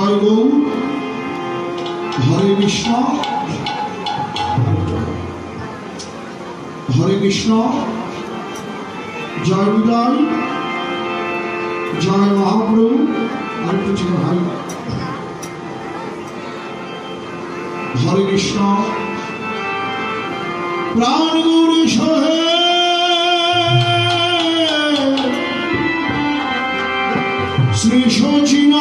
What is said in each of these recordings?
জয় গৌর হরে কৃষ্ণ হরে কৃষ্ণ জয় বিজয় জয় মহাপ্রভু আরেকটু ছিল ভাই হরে কৃষ্ণ প্রাণ গৌরী সহে শ্রী শচীন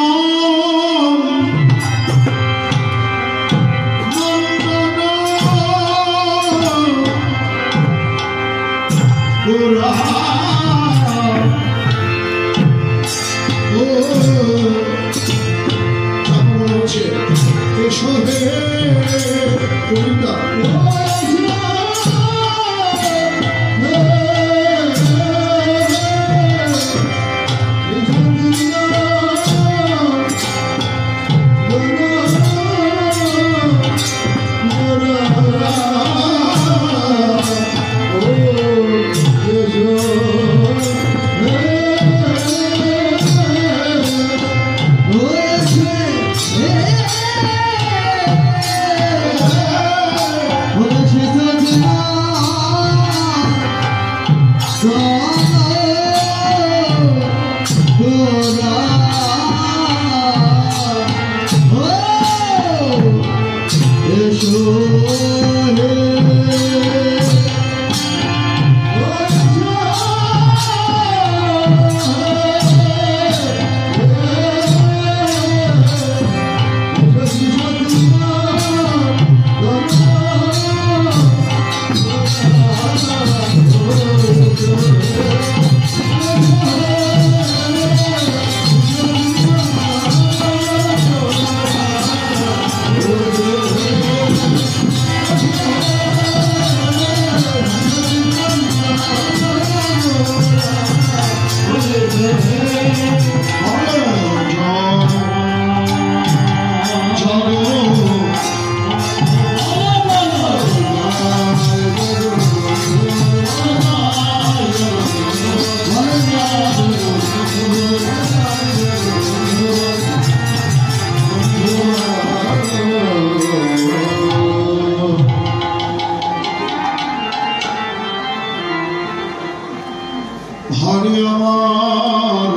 হরে আমার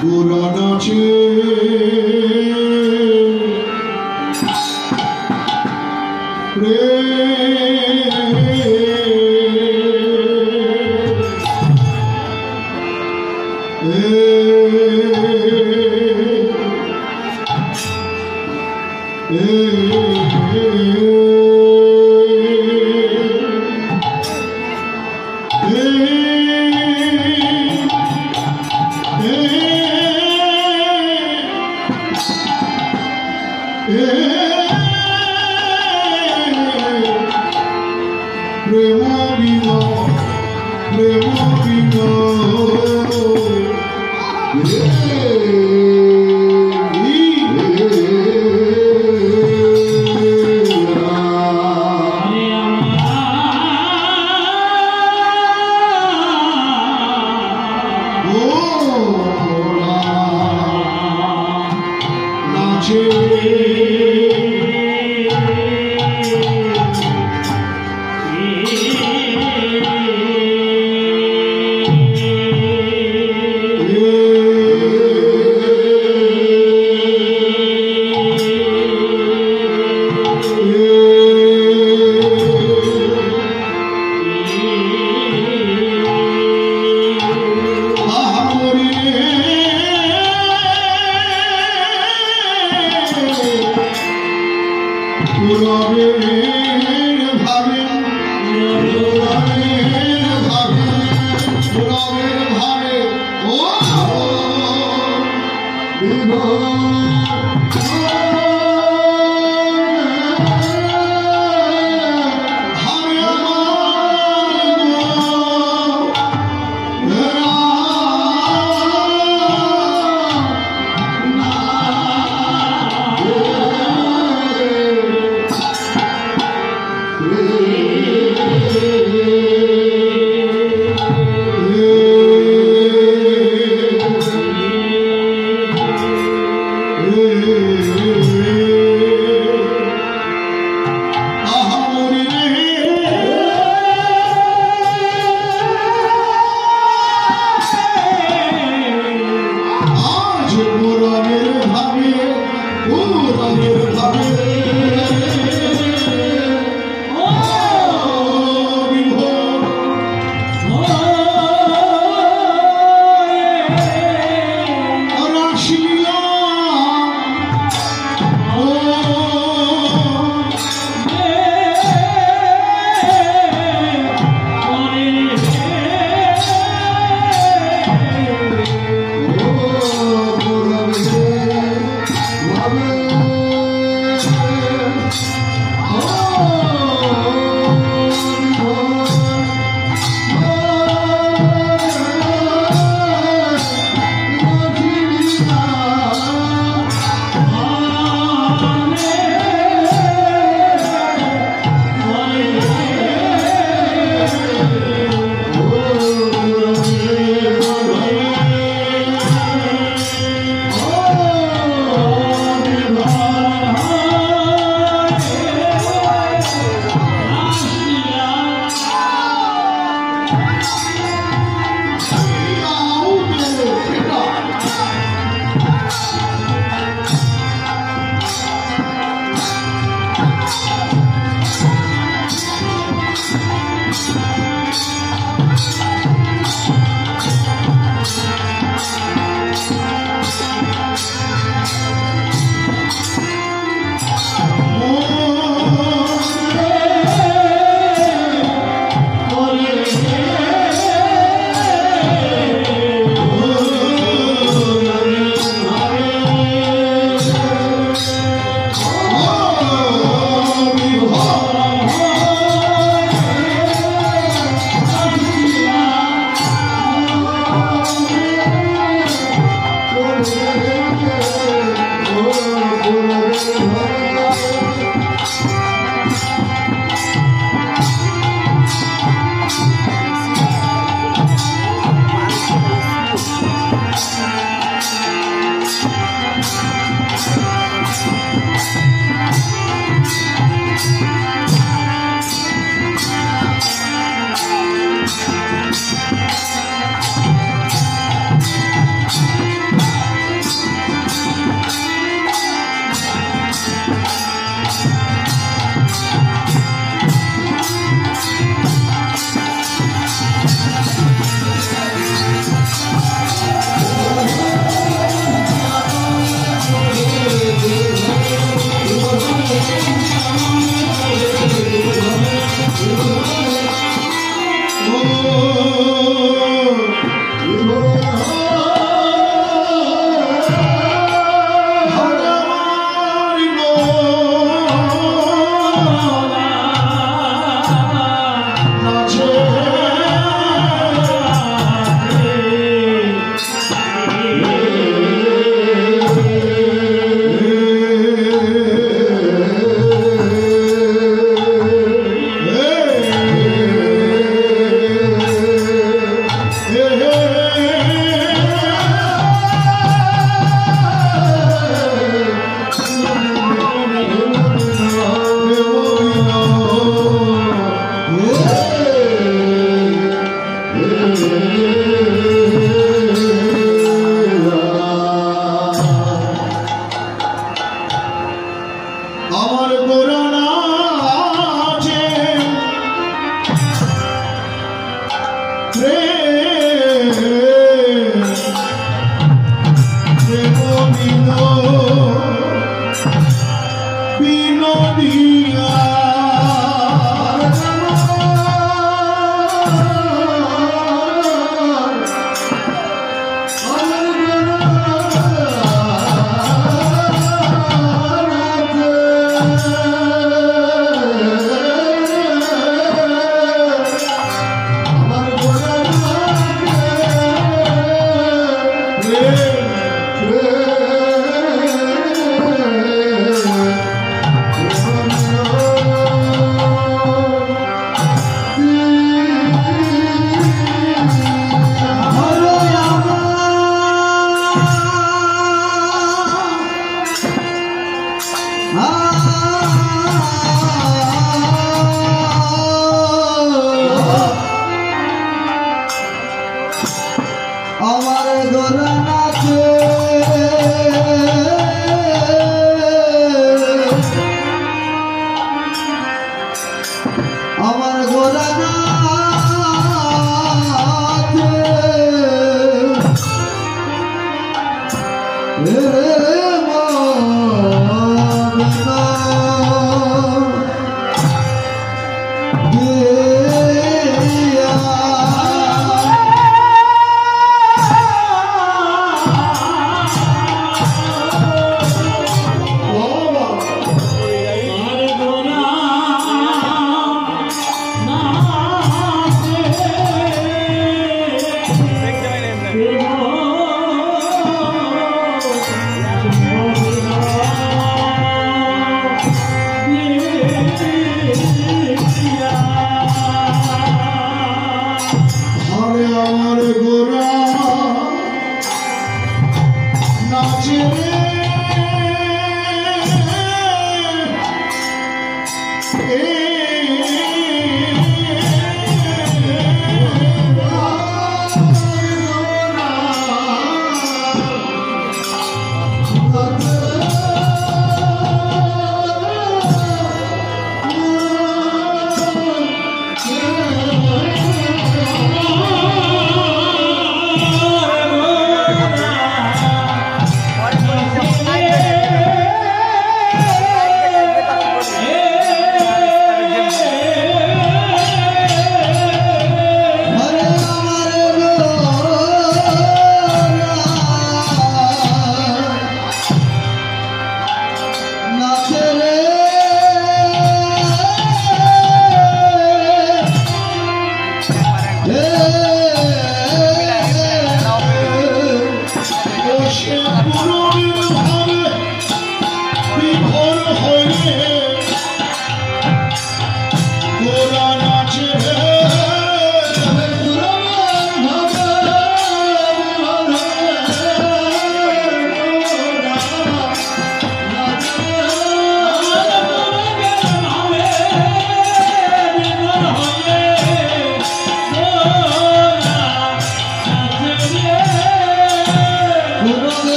গোরা নাচে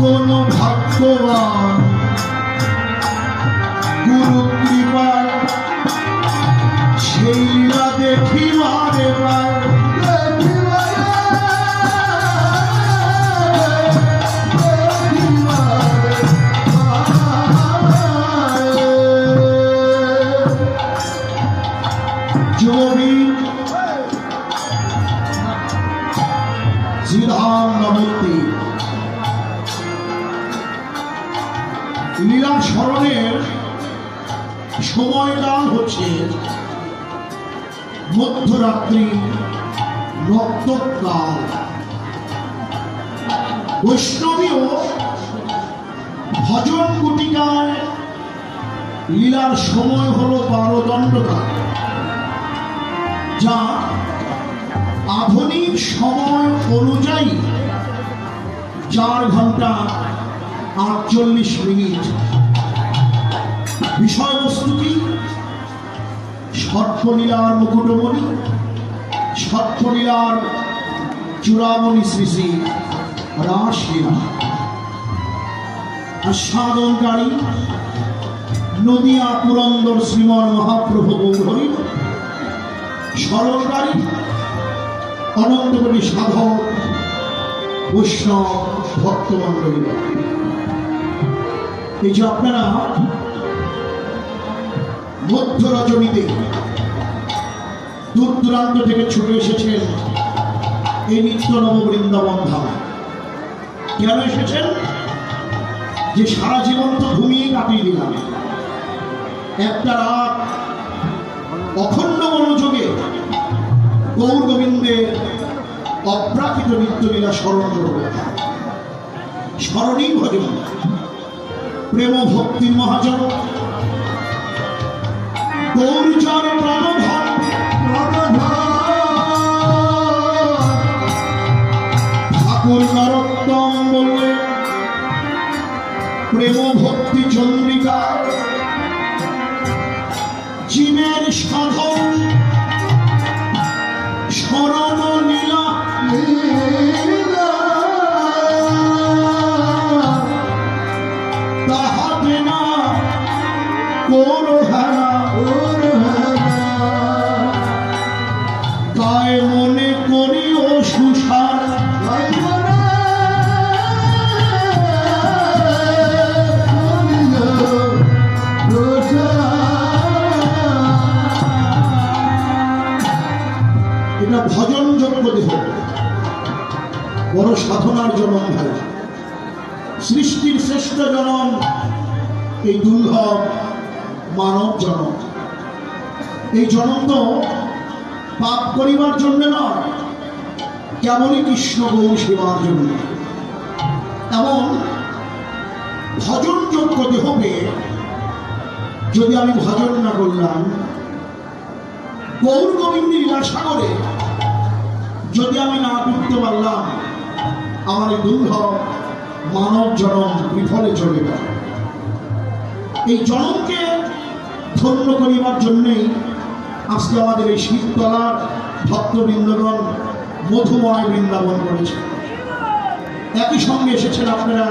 কোন ভাগ্যবান গুরু কৃপায় সেই লীলা দেখিবার এবার লীলা স্মরণের সময়কাল হচ্ছে মধ্যরাত্রি নক্তকাল। বৈষ্ণবীয় ভজন গুটিকায় লীলার সময় হলো 12 দণ্ডকাল, যা আধুনিক সময় অনুযায়ী 4 ঘন্টা 48 মিনিট। বিষয়বস্তু কি? সর্পলীলার মুকুটমণি, সর্পলীলার চূড়ামণি শ্রী শ্রী রাসলীলা। আস্বাদনকারী নদিয়া পুরন্দর শ্রীমন মহাপ্রভু গৌরহরি, স্মরণকারী অনন্তকোটি সাধক বৈষ্ণব ভক্তমণ্ডলী। এই যে আপনারা মধ্য রজনীতে দূর দূরান্ত থেকে ছুটে এসেছেন এই নিত্য নব বৃন্দাবন ধামে, কেন এসেছেন? যে সারা জীবন তো ঘুমিয়ে কাটিয়ে দিলাম, একটা রাত অখণ্ড মনোযোগে গৌর গোবিন্দের অপ্রাকৃত নিত্যলীলা স্মরণ করব। স্মরণই ভজন, প্রেম ভক্তির মহাজন গৌরচর প্রাণধন ঠাকুর নরোত্তম বললে প্রেম ভক্তি চন্দ্রিকা জীবের সাধন স্মরণ লীলা তাহাতে না গায়ে মনে করি ও সুসার এটা ভজন যোগ্য দেহ, বড় সাধনার জনম হয়। সৃষ্টির শ্রেষ্ঠ জনম এই দুর্লভ মানব জনম। এই জনম তো পাপ করিবার জন্য নয়, কেবলই কৃষ্ণ গৌর সেবার জন্য। এমন ভজনযোগ্য দেহকে যদি আমি ভজন না করলাম, গৌর গোবিন্দের লীলা সাগরে যদি আমি না ডুবতে পারলাম, আমার এই দুর্লভ মানব জনম বিফলে চলে গেল। এই জনমকে ধন্য করিবার জন্যই আজকে আমাদের এই শীততলার ভক্তবৃন্দগণ মধুময় বৃন্দাবন করেছে। একই সঙ্গে এসেছেন আপনারা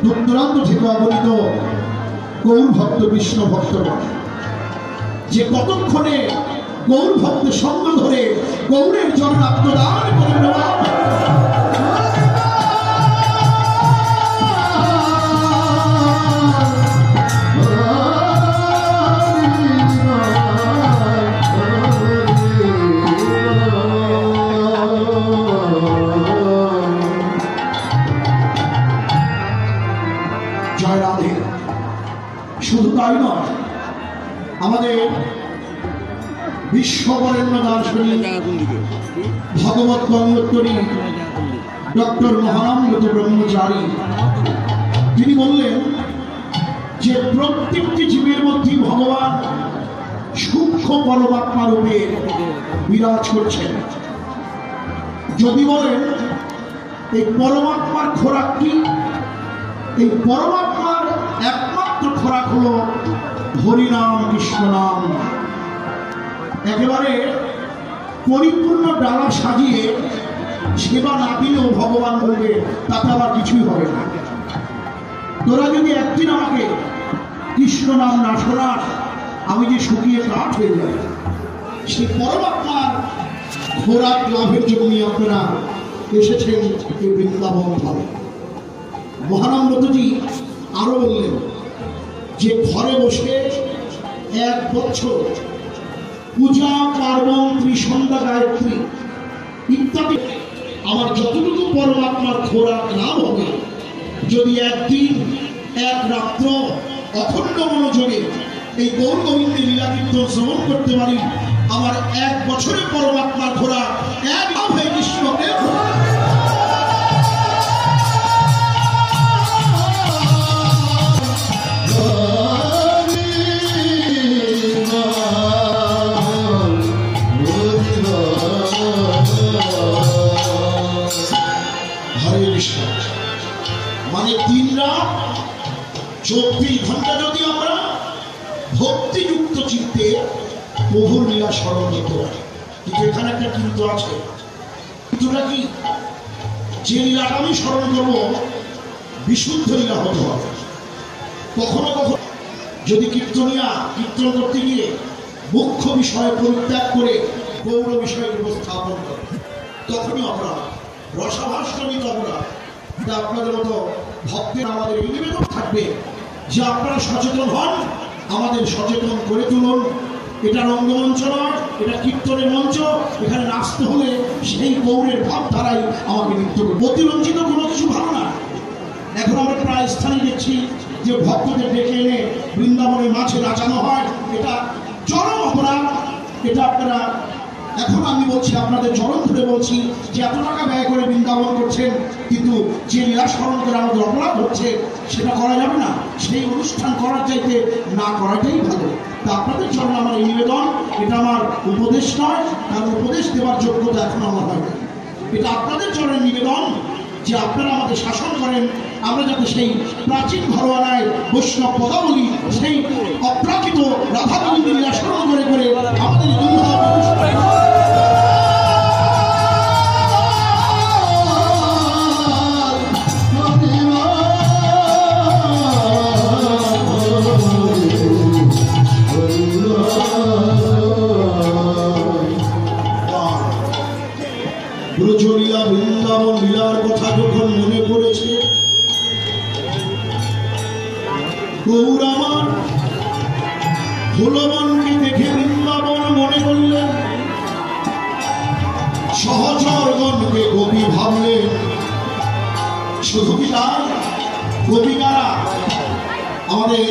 দূর দূরান্ত থেকে অগণিত গৌর ভক্ত কৃষ্ণ ভক্তগণ, যে কতক্ষণে গৌর ভক্তের সঙ্গ ধরে গৌরের জন্য আত্মদান করে জয় রাধে। শুধু তাই নয়, আমাদের বিশ্ববরেণ্য দার্শনিক ভগবত গঙ্গোত্তরী ডক্টর মহানন্দ ব্রহ্মচারী তিনি বললেন যে প্রত্যেকটি জীবের মধ্যে ভগবান সূক্ষ্ম পরমাত্মা রূপে বিরাজ করছেন। যদি বলেন এই পরমাত্মার খোরাক কি, এই পরমাত্মার একমাত্র একমাত্র খোরাক হলো হরিনাম কৃষ্ণ নাম। একেবারে পরিপূর্ণ ডালা সাজিয়ে সেবা না দিলেও ভগবান বলবে তাতে আবার কিছুই হবে না। তোরা যদি একদিন আমাকে কৃষ্ণ নাম না শোনাস আমি যে শুকিয়ে কাঠ হয়ে যাই। সেই পরমাত্মার খোরাক লাভের জন্য আপনারা এসেছেন এই বৃন্দাবন ধামে। মহানন্দজি আরো বললেন যে ঘরে বসে 1 বছর পূজা পার্বণ ত্রিসন্ধ্যা গায়ত্রী ইত্যাদি আমার যতটুকু পরমাত্মার খোরাক লাভ হবে, যদি একদিন 1 রাত্র অখণ্ড মনোযোগে এই গৌর গোবিন্দের লীলা কীর্তন শ্রবণ করতে পারি, আমার 1 বছরে পরমাত্মার খোরাক এক লাভ হয়ে কৃষ্ণকে। মানে 3 রাত 24 ঘন্টা যদি আমরা ভক্তিযুক্ত চিত্তে প্রভুর লীলা স্মরণ করতে পারি। কিন্তু এখানে একটা কিন্তু আছে। কিন্তুটা কি? যে লীলাটা আমি স্মরণ করবো বিশুদ্ধ লীলা হতে হবে। কখনো কখনো যদি কীর্তনিয়া কীর্তন করতে গিয়ে মুখ্য বিষয় পরিত্যাগ করে গৌর বিষয়কে উপস্থাপন করে তখনই অপরাধ, রসাভাষ্টমিত অপরাধ। আপনাদের মতো ভক্তের আমাদের এই নিবেদন থাকবে যে আপনারা সচেতন হন, আমাদের সচেতন করে তুলুন। এটা রঙ্গমঞ্চ নয়, এটা কীর্তনের মঞ্চ। এখানে নাচতে হলে সেই গৌরের ভাবধারাই আমাকে নৃত্য করবে। অতিরঞ্জিত কোনো কিছু ভালো না। এখন আমরা প্রায় স্থানে দেখছি যে ভক্তদের ডেকে এনে বৃন্দাবনের মাঝে নাচানো হয়, এটা চরম অপরাধ। এটা আপনারা এখন আমি বলছি, আপনাদের চরণ ধরে বলছি যে এত টাকা ব্যয় করে বৃন্দাবন করছেন, কিন্তু যে লীলা স্মরণ করে আমাদের অপরাধ হচ্ছে সেটা করা যাবে না। সেই অনুষ্ঠান করার চাইতে না করাটাই ভালো। তা আপনাদের জন্য আমার এই নিবেদন, এটা আমার উপদেশ নয়, কারণ উপদেশ দেওয়ার যোগ্যতা এখন আমার হয় না। এটা আপনাদের জন্য নিবেদন যে আপনারা আমাদের শাসন করেন, আমরা যাতে সেই প্রাচীন ঘরোয়ানায় বৈষ্ণব পদাবলী, সেই অপ্রাকৃত রাধা গোবিন্দের লীলা স্মরণ করে করে আমাদের ব্রজলীলা বৃন্দাবন লীলার কথা যখন মনে পড়েছে, গৌর আমার ভোলবনকে দেখে বৃন্দাবন মনে করলেন, সহচরগণকে গোপী ভাবলেন। শুধু কি তাই? গোপিকারা আমাদের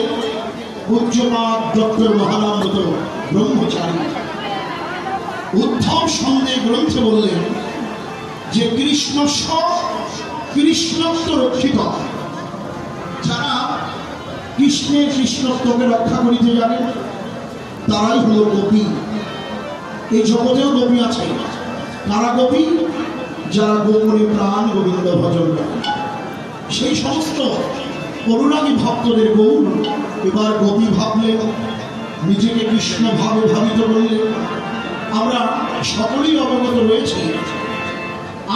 পূজ্যপাদ ডক্টর মহানন্দ ব্রহ্মচারী উদ্ধব সন্দেহ গ্রন্থে বললেন যে কৃষ্ণ কৃষ্ণত্ব রক্ষিত। যারা কৃষ্ণের কৃষ্ণত্বকে রক্ষা করিতে জানে তারাই হলো গোপী। এই জগতেও গোপী আছে। কারা গোপী? যারা গোপনে প্রাণ গোবিন্দ ভজন করে। সেই সমস্ত অনুরাগী ভক্তদের গৌর এবার গোপী ভাবলেন, নিজেকে কৃষ্ণ ভাবে ভাবিত করলেন। আমরা সকলেই অবগত রয়েছি,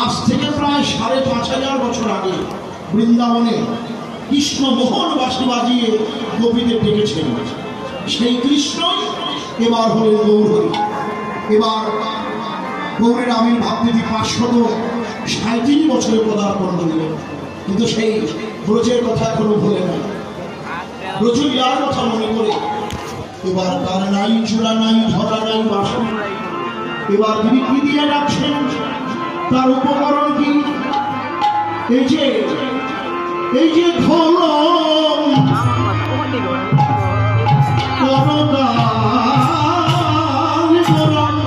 আজ থেকে প্রায় ৫,৫০০ বছর আগে বৃন্দাবনে কৃষ্ণ মোহন বাঁশি বাজিয়ে গোপীদের ডেকেছেন। সেই কৃষ্ণই এবার হলেন গৌর হরি। এবার গৌরের আবির্ভাব তিথি ৫৩৭ বছরে পদার্পণ করলেন। কিন্তু সেই ব্রজের কথা এখনো ভুলে নাই। ব্রজ লীলার কথা মনে করে এবার তার নাই চূড়া নাই ধরা নাই বাসন। এবার তিনি কি দিয়ে রাখছেন? তার উপকরণ কি? এই যে খোলম করদান করম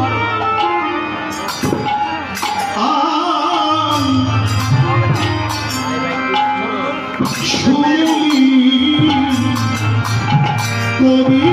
শুনি কবি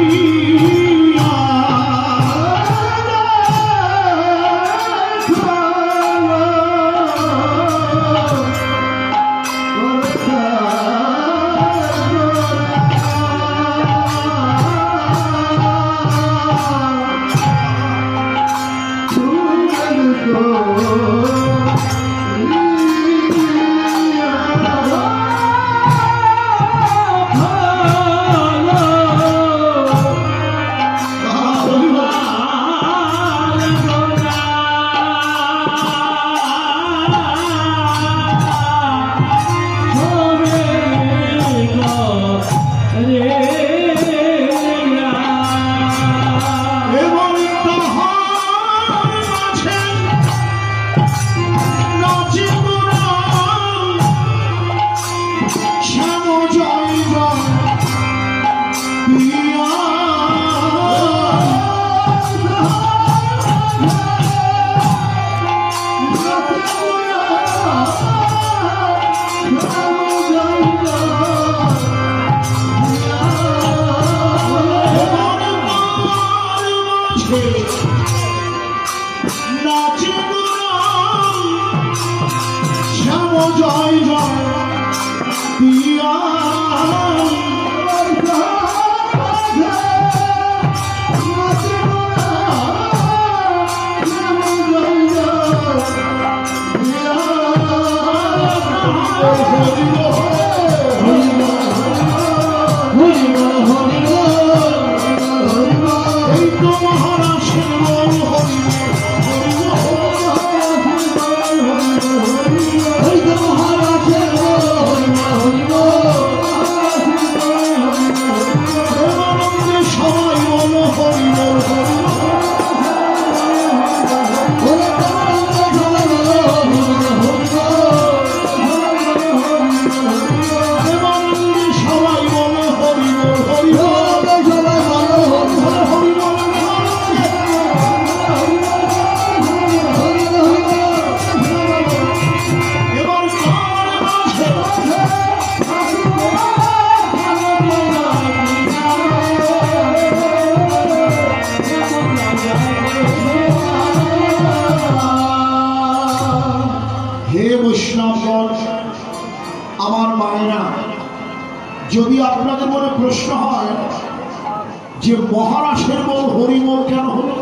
যে মহারাশের বল হরিবল কেন হলো?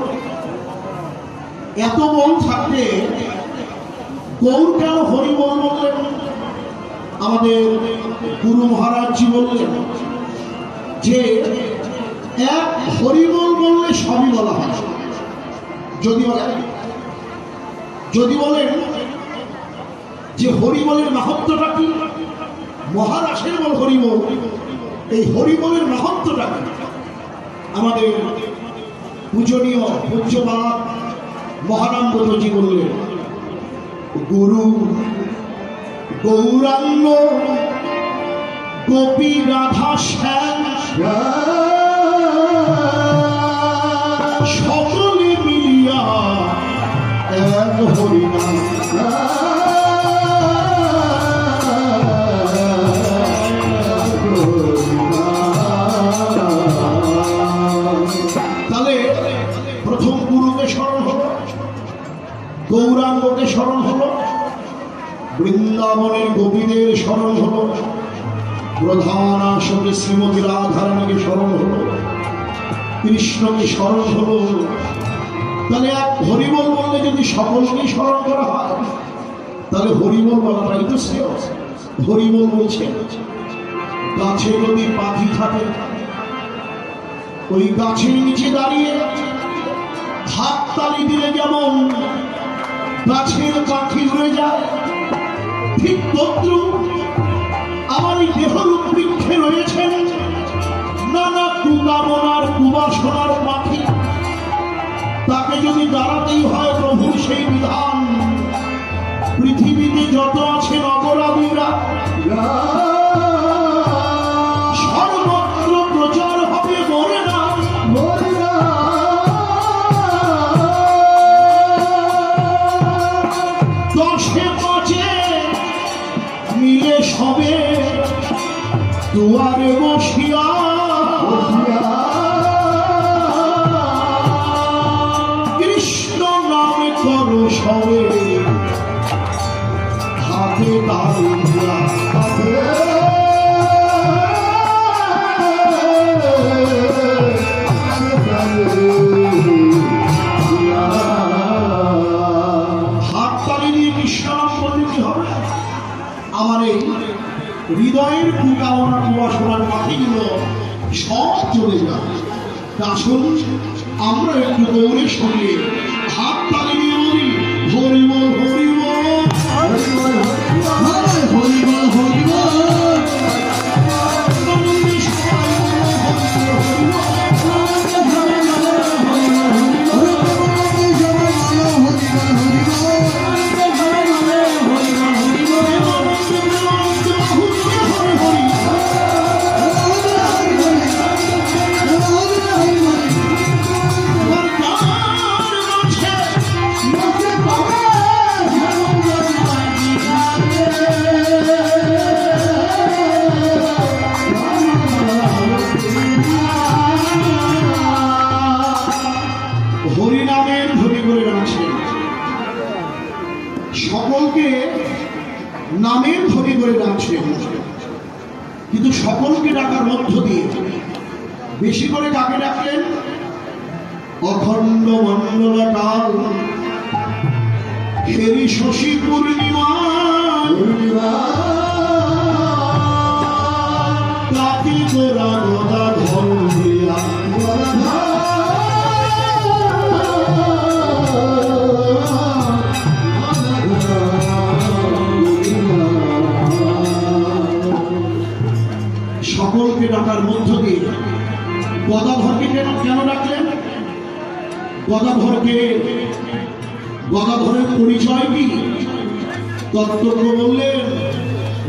এত বল থাকতে গৌর কেন হরিবল বললেন? আমাদের গুরু মহারাজজি বললেন যে এক হরিবল বললে সবই বলা হয়। যদি বলেন যে হরিবলের মাহাত্ম্যটা কি, মহারাশের বল হরিবল, এই হরিবলের মাহাত্ম্যটা কি? আমাদের পূজনীয় পূজ্যপাদ মহানন্দজি বললেন, গুরু গৌরাঙ্গ গোপী রাধা শ্যাম সকলে মিলিয়া এক হরিনাম। তাহলে প্রথম গুরুকে স্মরণ হলো, গৌরাঙ্গকে স্মরণ হলো, বৃন্দাবনের গোপীদের স্মরণ হলো, প্রধান আসনে শ্রীমতী রাধারানীকে স্মরণ হলো, কৃষ্ণকে স্মরণ হলো। তাহলে এক হরিবল বললে যদি সকলকেই স্মরণ করা হয়, তাহলে হরিবল বলাটাই তো শ্রেয়। হরিবল বলছে গাছে যদি পাখি থাকে, ওই গাছের নিচে দাঁড়িয়ে হাত তালি দিলে যেমন গাছের পাখি উড়ে যায়, ঠিক তদ্রুপ আমার এই দেহরূপ বৃক্ষে রয়েছেন নানা কুকামনার কুবাসনার পাখি। তাকে যদি দাঁড়াতেই হয় প্রভুর সেই বিধান, পৃথিবীতে যত আছেন অপরাধীরা সর্বত্র প্রচার হবে মরে না, মরে না। দশে পাঁচে মিলে সবে দুয়ারে বসিয়া কৃষ্ণ নামে করো সবে হাতে দাঁড়িয়া। হাত তালি দিয়ে কৃষ্ণ নাম বললে কি হবে? আমার এই হৃদয়ের কুকামনা কুবাসনার পাখিগুলো সব চলে যায়। আসুন আমরা একটু গৌরের সঙ্গে হাত তালি দিয়ে বলি হরিবল হরিবল হরিবল হরিবল হরিবল। হরিনামের ধ্বনি করে ডাকছেন, সকলকে নামের ধ্বনি করে ডাকছেন, কিন্তু সকলকে ডাকার মধ্য দিয়ে বেশি করে কাকে ডাকলেন? অখণ্ড মণ্ডলকাল হেরি শশী পূর্ণিমা কাকি গোরা গদা ধর দিয়া সকলকে ডাকার মধ্য দিয়ে গদাধরকে কেন ডাকলেন? গদাধরের পরিচয় কি? তত্ত্বজ্ঞ বললেন,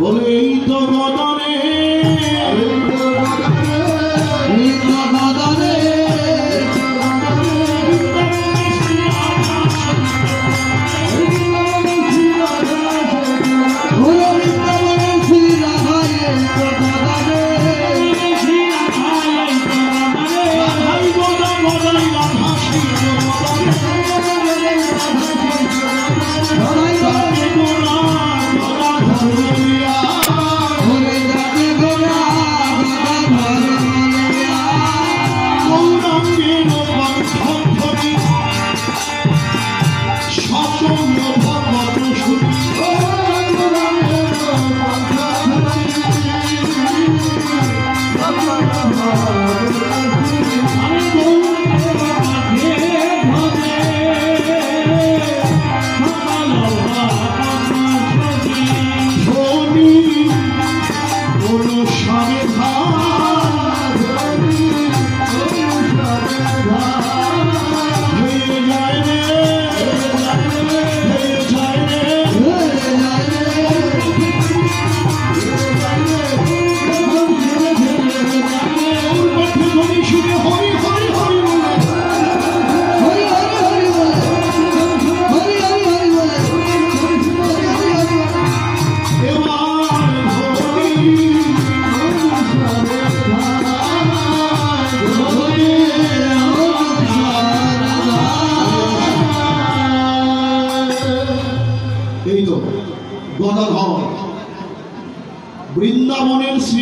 বলে এই তো গদনে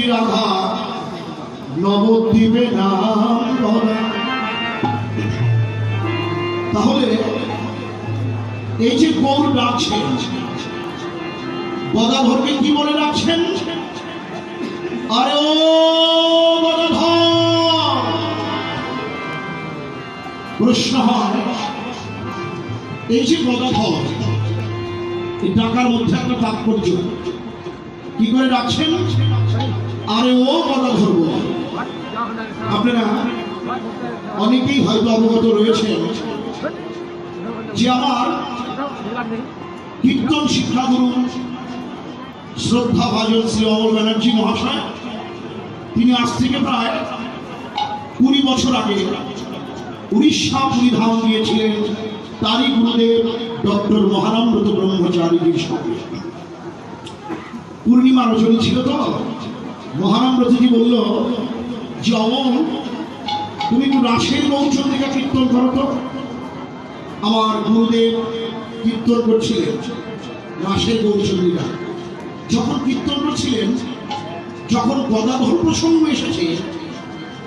শ্রী রাধা নবদ্বীপে নাম গদা। তাহলে এই যে গৌর ডাকছেন, গদাধরকে কি বলে ডাকছেন? আরে ও গদাধর। প্রশ্ন হয়, এই যে গদাধর, এই ডাকার মধ্যে একটা তাৎপর্য। কি করে ডাকছেন? আরে ও গদাধর। আপনারা অনেকেই হয়তো অবগত রয়েছেন যে আমার কীর্তন শিক্ষাগুরু শ্রদ্ধা ভাজন শ্রী অমল ব্যানার্জি মহাশয়, তিনি আজ থেকে প্রায় 20 বছর আগে উড়িষ্যা পুরীধাম গিয়েছিলেন তারই গুরুদেব ডক্টর মহারামব্রত ব্রহ্মচারীজির সঙ্গে। পূর্ণিমা রজনী ছিল তো, মহারামব্রতজি বলল যে অমল, তুমি একটু রাসের গৌরচন্দ্রিকা কীর্তন করো তো। আমার গুরুদেব কীর্তন করছিলেন রাসের গৌরচন্দ্রিকা। যখন কীর্তন করছিলেন, যখন গদাধর প্রসঙ্গ এসেছে,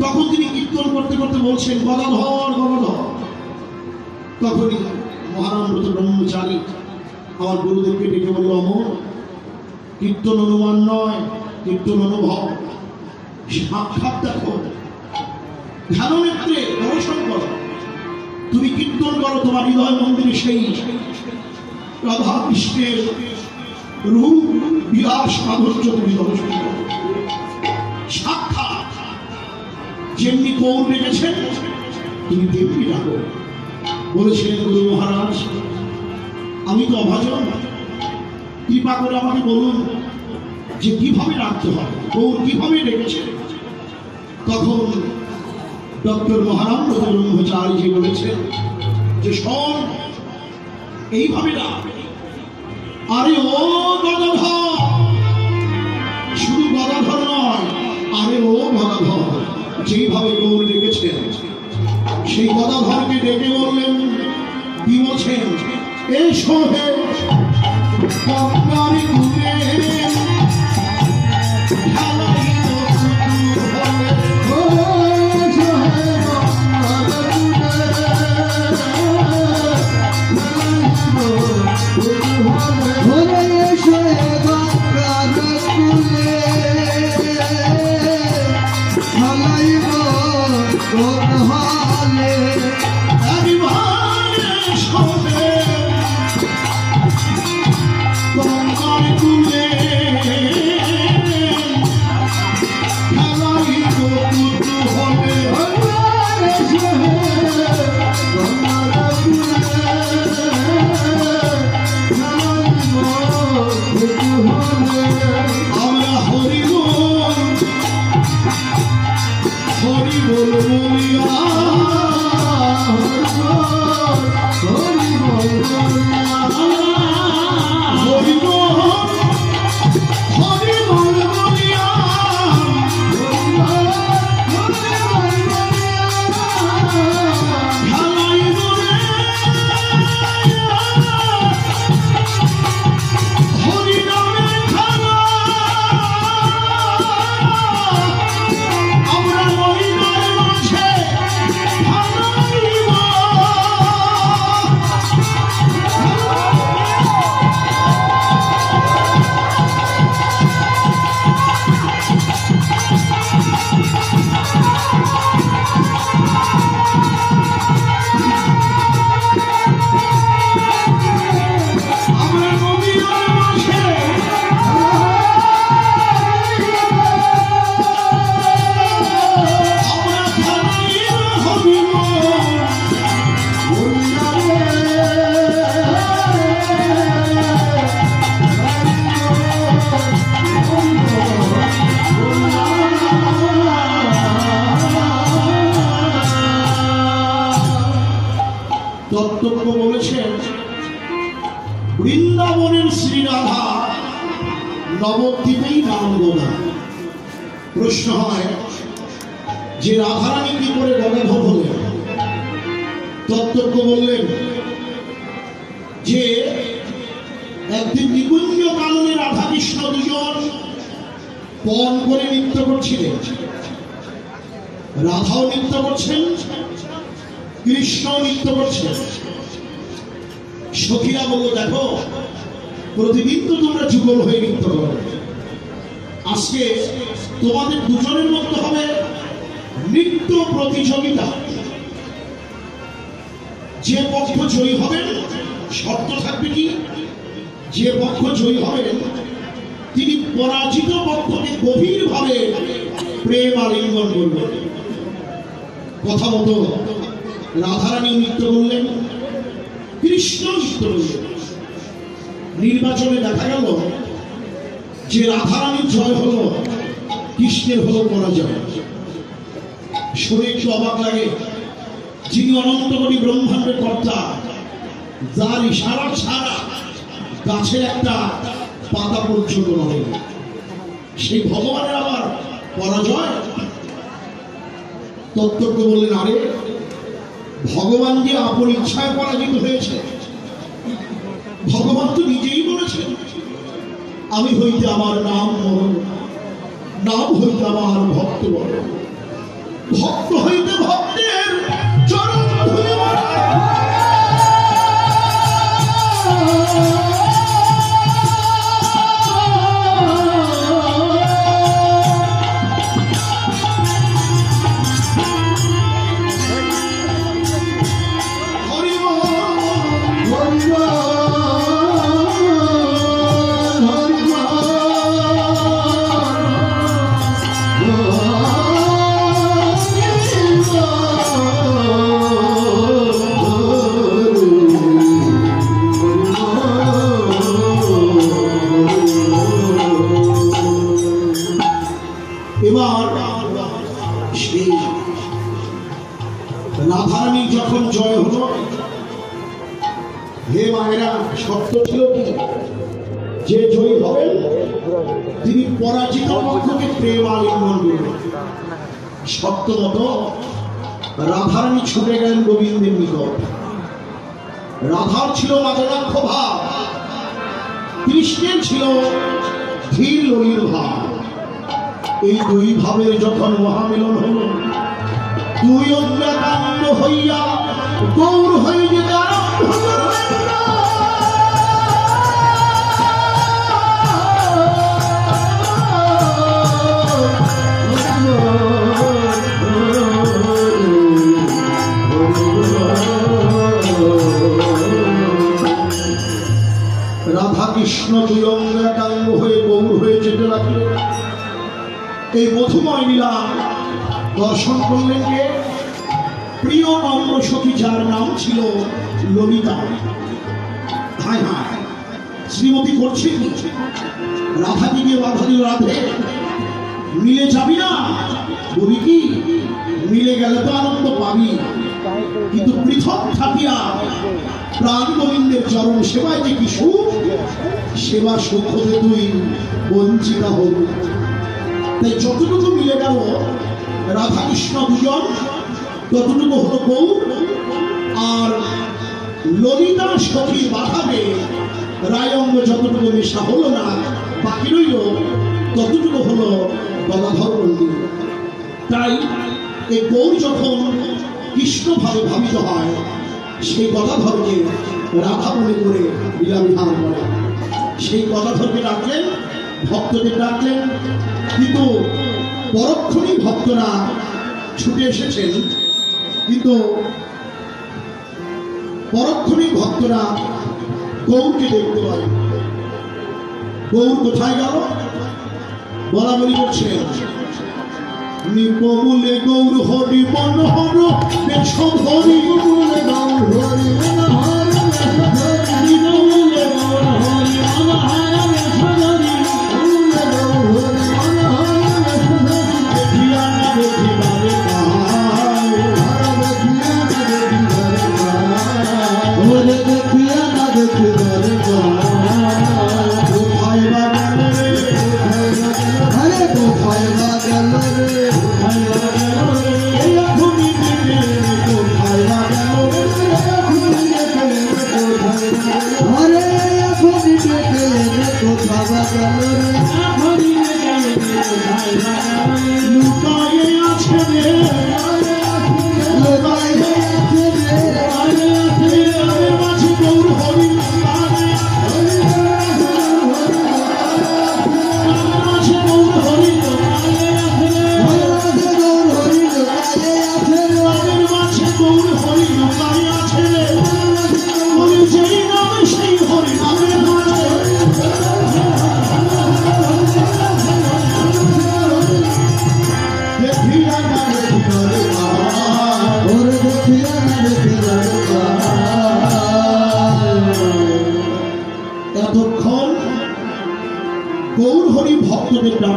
তখন তিনি কীর্তন করতে করতে বলছেন গদাধর গদাধর। তখনই মহারামব্রত ব্রহ্মচারী আমার গুরুদেবকে ডেকে বলল, অমর, কীর্তন অনুমান নয়, কীর্তন অনুভব। সাক্ষাৎ দেখো, ধ্যান নেত্রে দর্শন করো। তুমি কীর্তন করো, তোমার হৃদয় মন্দিরে সেই রাধা কৃষ্ণের রূপ বিলাস মাধুর্য তুমি দর্শন করো। সাক্ষাৎ যেমনি গৌর ডেকেছেন, তুমি তেমনি ডাকো। বলেছিলেন গুরু মহারাজ, আমি তো অভাজন, কৃপা করে আমাকে বলুন যে কিভাবে ডাকতে হবে, গৌর কিভাবে ডেকেছে। তখন ডক্টর মহারামব্রত ব্রহ্মচারীজি বলেছেন যে শোন, এইভাবে ডাক। আরে ও গদাধর। শুধু গদাধর নয়, আরে ও গদাধর। যেইভাবে গৌর ডেকেছেন, সেই গদাধরকে ডেকে বললেন, কি বলছেন? এসো হে গঙ্গার কূলে, দত্তব্য বলেছেন, বৃন্দাবনের শ্রী রাধা নবদ্বীপেই নাম গোদা। প্রশ্ন হয় যে রাধারানী কি করে গদাধর হলেন? দত্তব্য বললেন যে একদিন নিকুঞ্জ কাননে রাধা কৃষ্ণ দুজন পণ করে নৃত্য করছিলেন, রাধাও নৃত্য করছেন, কৃষ্ণ নৃত্য করছেন। সখীরা বলল, দেখো প্রতিদিন তো তোমরা যুগল হয়ে নৃত্য করো, আজকে তোমাদের দুজনের মধ্যে হবে নৃত্য প্রতিযোগিতা। যে পক্ষ জয়ী হবেন, শর্ত থাকবে কি, যে পক্ষ জয়ী হবেন তিনি পরাজিত পক্ষকে গভীরভাবে প্রেম আলিঙ্গন করবেন। কথা মতো রাধারানী নৃত্য করলেন, কৃষ্ণ নৃত্য করলেন। নির্বাচনে দেখা গেল যে রাধারানীর জয় হলো, কৃষ্ণের হলো পরাজয়। শুনে একটু অবাক লাগে, যিনি অনন্ত কোটি ব্রহ্মাণ্ডের কর্তা, যার ইশারা ছাড়া গাছের একটা পাতা পর্যন্ত নড়ে, সেই ভগবানের আবার পরাজয়। তত্ত্বজ্ঞ বললেন, আরে ভগবান যে আপন ইচ্ছায় পরাজিত হয়েছে, ভগবান তো নিজেই বলেছেন, আমি হইতে আমার নাম মরণ, নাম হইতে আমার ভক্ত বড়, ভক্ত হইতে ভক্তের চরণ ধুলি বড়। রাধারানী যখন জয় হলো, হে মায়েরা, শর্ত ছিল কি, যে জয়ী হবেন তিনি পরাজিত পক্ষকে প্রেম আলিঙ্গন করবেন। শর্ত মতো রাধারানী ছুটে গেলেন গোবিন্দের নিকট। রাধার ছিল মাদনাক্ষ ভাব, কৃষ্ণের ছিল ধীর ললির ভাব। এই দুই ভাবের যখন মহামিলন হল, দুই অগ্নিকাণ্ড হইয়া গৌর হয়ে যেতে আরম্ভ করলেন। রাধা কৃষ্ণ দুই অঙ্গাঙ্গ হয়ে গৌর হয়ে যেতে লাগলো। এই মধুময় লীলা দর্শন করলেন কে? প্রিয় নম্র সখী, যার নাম ছিল ললিতা। হায় হায়, শ্রীমতী করছে কি? রাধা দিকে বাধা দিল, রাধে মিলে যাবি না? বলি কি, মিলে গেলে তো আনন্দ পাবি, কিন্তু পৃথক থাকিয়া প্রাণ গোবিন্দের চরণ সেবায় যে কি সুখ, সেবা সুখ হতে তুই বঞ্চিতা হল। তাই যতটুকু মিলে গেল রাধা কৃষ্ণ দুজন, ততটুকু হলো গৌর। আর ললিতা সখী বাধাবে রায়ঙ্গ যতটুকু মেশা হলো না, বাকি রইল ততটুকু হলো গদাধর মন্দির। তাই এই গৌর যখন কৃষ্ণ ভাবে ভাবিত হয়, সেই গদাধরকে রাধা মনে করে লীলাবিধান করে। সেই গদাধরকে ডাকলেন, ভক্তদের ডাকলেন, কিন্তু পরক্ষণেই ভক্তরা ছুটে এসেছেন। কিন্তু পরক্ষণেই ভক্তরা গৌরকে দেখতে পায়। গৌর কোথায় গেল? বলা বলি করছেন, নিপমূলে গৌর হরি মনোহর বেশ হরি, মূলে গৌর হরি মনোহর নিপমূলে গৌর হরি মনোহর বেশ হরি, মূলে গৌর হরি মনোহর দেখিয়া না দেখিবারে পায়, দেখিয়া না দেখিবারে পায়, ওরে দেখিয়া না দেখিবারে পায়। কোথায় বা গেল রে, আরে কোথায় বা গেল রে, কোথায় বা গেল রে, এই এখনই দিলে কোথায় বা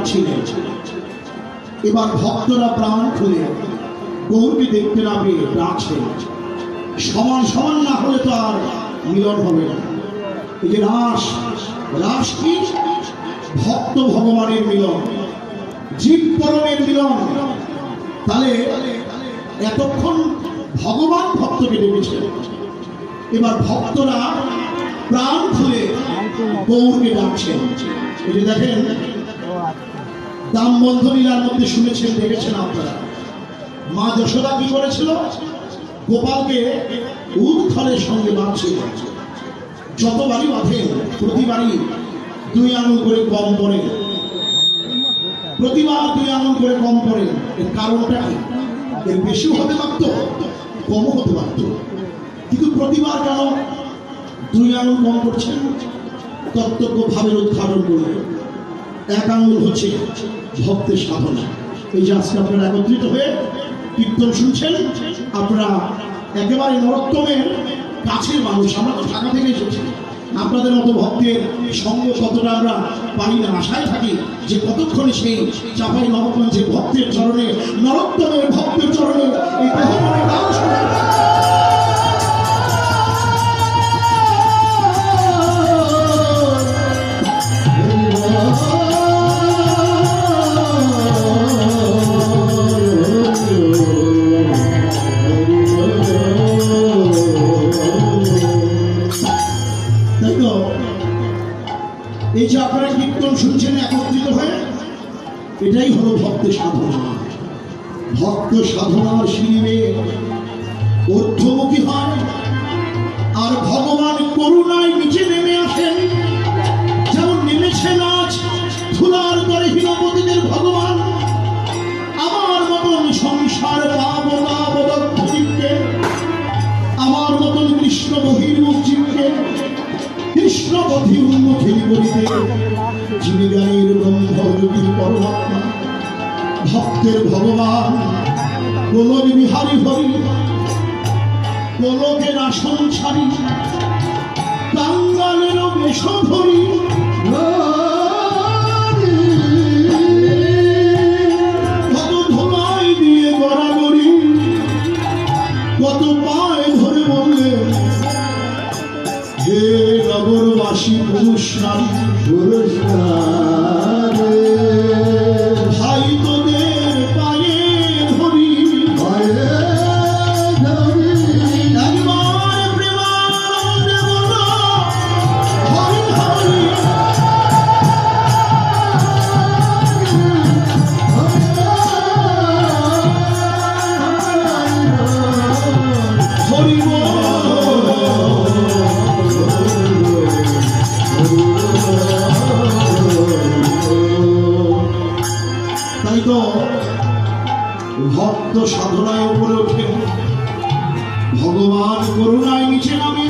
ছিলেন। এবার ভক্তরা প্রাণ খুলে গৌরকে দেখতে না পেয়ে ডাকছেন। সমান সমান না হলে তো আর মিলন হবে না। এই যে রাস, রাস কি? ভক্ত ভগবানের মিলন, জীব পরমের মিলন। তাহলে এতক্ষণ ভগবান ভক্তকে ডেকেছেন, এবার ভক্তরা প্রাণ খুলে গৌরকে ডাকছেন। এই যে দেখেন, দামবন্ধ লীলার মধ্যে শুনেছেন, দেখেছেন আপনারা, মা যশোদা কি করেছিল? গোপালকে উর্ধ্বলের সঙ্গে বাঁধছিল। যতবারই বাঁধেন প্রতিবারই 2 আঙুল করে কম পড়ে, প্রতিবার 2 আঙুল করে কম পড়ে। এর কারণটা কি? এর বেশিও হতে পারত, কমও হতে পারত, কিন্তু প্রতিবার কেন 2 আঙুল কম করছেন? তত্ত্বজ্ঞ ভাবের উদ্ঘাটন করলেন। 1 আঙুল হচ্ছে ভক্তের সাধনা। এই যে আজকে আপনারা একত্রিত হয়ে কীর্তন শুনছেন, আপনারা একেবারে নরোত্তমের কাছের মানুষ। আমরা তো ঢাকা থেকে এসেছি, আপনাদের মতো ভক্তের সঙ্গ কতটা আমরা পাই না। আশায় থাকি যে কতক্ষণে সেই চাপাই নবগঞ্জের ভক্তের চরণে, নরোত্তমের ভক্তের চরণে এই দেহমনের গান শোনা। এই যে আপনারা কীর্তন শুনছেন একত্রিত হয়ে, এটাই হলো ভক্ত সাধনা। ভক্ত সাধনার সিঁড়ি ঊর্ধ্বমুখী হয়, আর ভগবান করুণায় নিচে নেমে আসেন। যেমন নেমেছেন আজ ধুলার করে হীনপতিদের ভগবান, আমার মতন সংসার জীবকে, আমার মতন কৃষ্ণ বহির্মুখ জীবকে কৃষ্ণপথি উন্মুখী করিতে জীবিকারীর ব্রহ্মযোগী পরমাত্মা ভক্তের ভগবান গোলক বিহারী হরি, গোলকের আসন ছাড়ি কাঙ্গালের বেশ ধরি, কত ধোলাই দিয়ে গড়াগড়ি, কত পায়ে ধরে বললে হে নগরবাসী পুরুষ নারী, পুরুষ ভাই তোদের পায়ে ধরি, একবার প্রেমানন্দে বলো হরি হরি। হরি তাই তো ভক্ত সাধনায় উপরে ওঠে, ভগবান করুণায় নিচে নামে,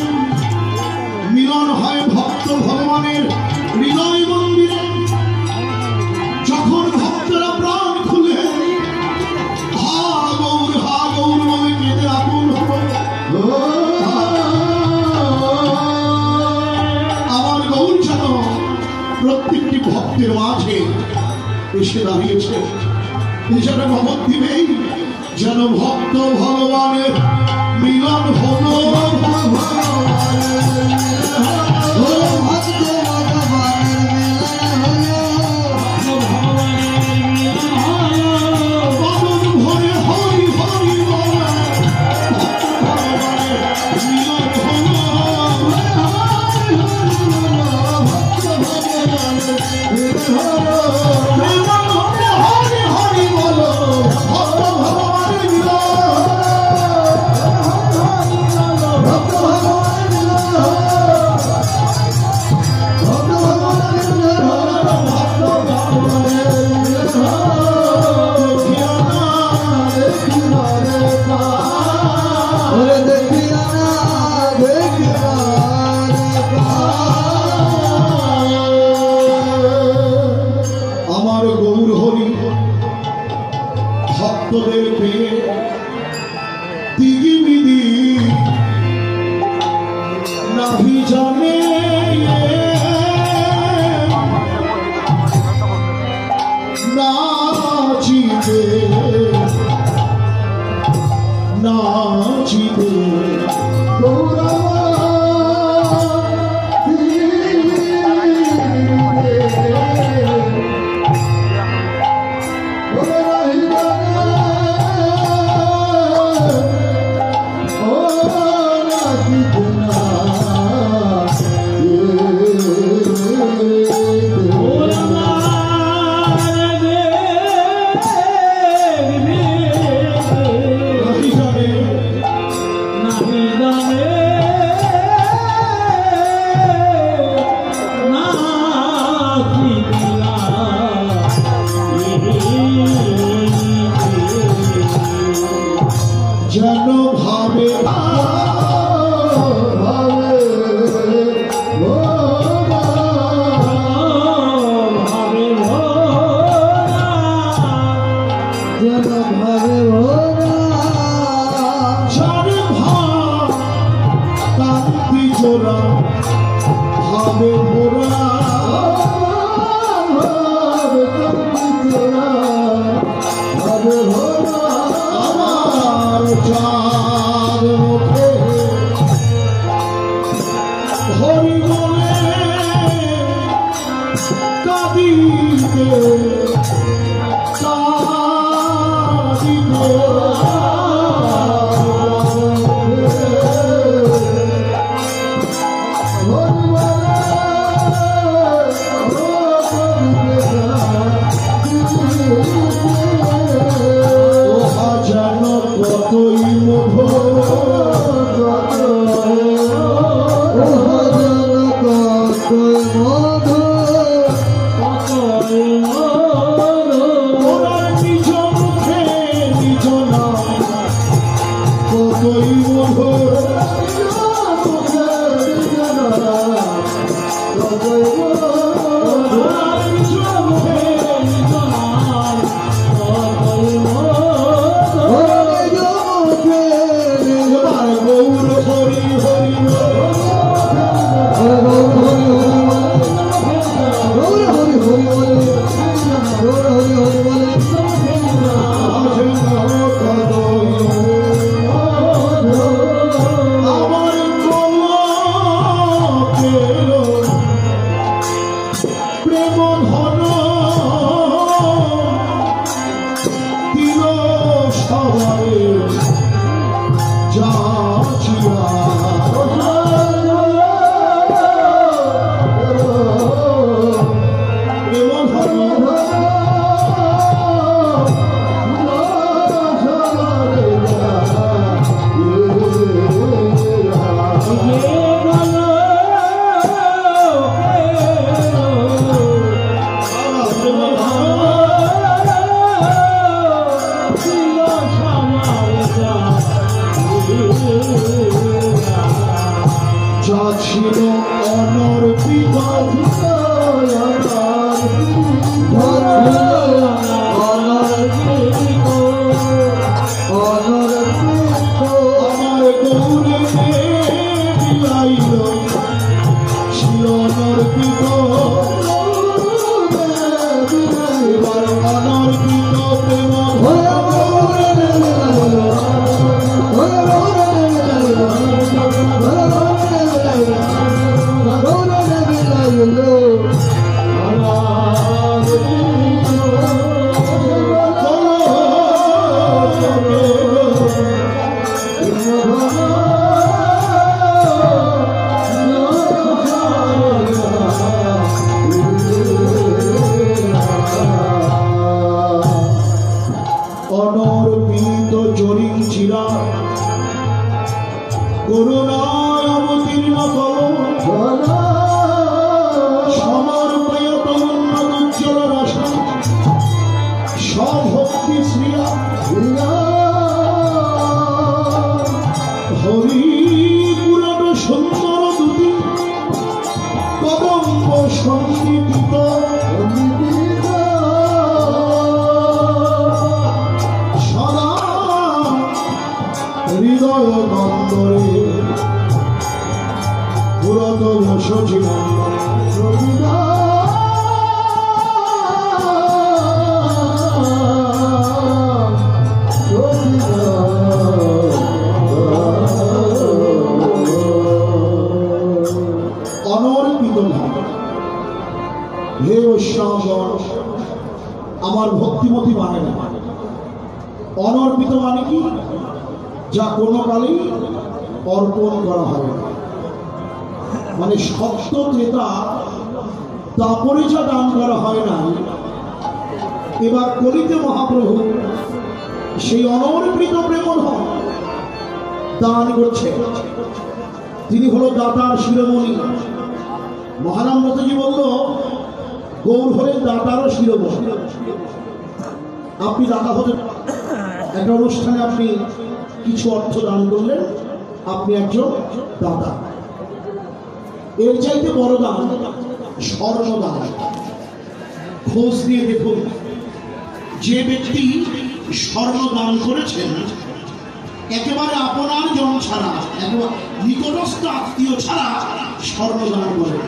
মিলন হয় ভক্ত ভগবানের হৃদয় মন্দিরে। যখন ভক্তরা প্রাণ খুলে হা গৌর বলে কেঁদে আকুল হল, আমার গৌর যেন প্রত্যেকটি ভক্তের মাঝে এসে দাঁড়িয়েছে। যেন ভগবত দিবেই, যেন ভক্ত ভগবানের মিলন হলো। ভরে হরি হরি বলে ভগবানের মিলন হলো। হরি হরি বলো ভক্ত ভগবানের মিলন। আমার গৌর হরি ভক্তদের পেয়ে দিগি বিধি নাহি জানে, নাচিবে যেন ভাবে জোড়া ভাবে ভোরা আমার চাঁদ মুখে হরি বলে কাঁদিতে কতই যা ছিল অনর্পিত আমার গৌরে বিলাইল ছিল অনর্পিত এবার অনর্পিত প্রেম অনর্পিত জরিং চিরা করুণায় অবতীর্ণ কর সমর্পয় তরুণ উজ্জ্বল রাশা সভক্তি শ্রিয়া হরি পুরাণ সুন্দর দুটি কদম্ব সঙ্গীত সদা হৃদয় নন্দরে পুরাতন সচিব অতিমতি মানে না। অনর্পিত মানে কি? যা কোনো কালেই অর্পণ করা হবে না। মানে সত্য ত্রেতা তারপরে যা দান করা হয় না, এবার কলিতে মহাপ্রভু সেই অনর্পিত প্রেমধন দান করছে। তিনি হলো দাতার শিরোমণি। মহানামব্রতজি বলল, গৌর হলেন দাতারও শিরোমণি। আপনি দাতা হতে, একটা অনুষ্ঠানে আপনি কিছু অর্থ দান করলেন, আপনি একজন দাতা। এর চাইতে বড় দান স্বর্ণদান। খোঁজ দিয়ে দেখুন, যে ব্যক্তি স্বর্ণ দান করেছেন একেবারে আপনার জন ছাড়া, একেবারে নিকটস্থ আত্মীয় ছাড়া স্বর্ণ দান করেন।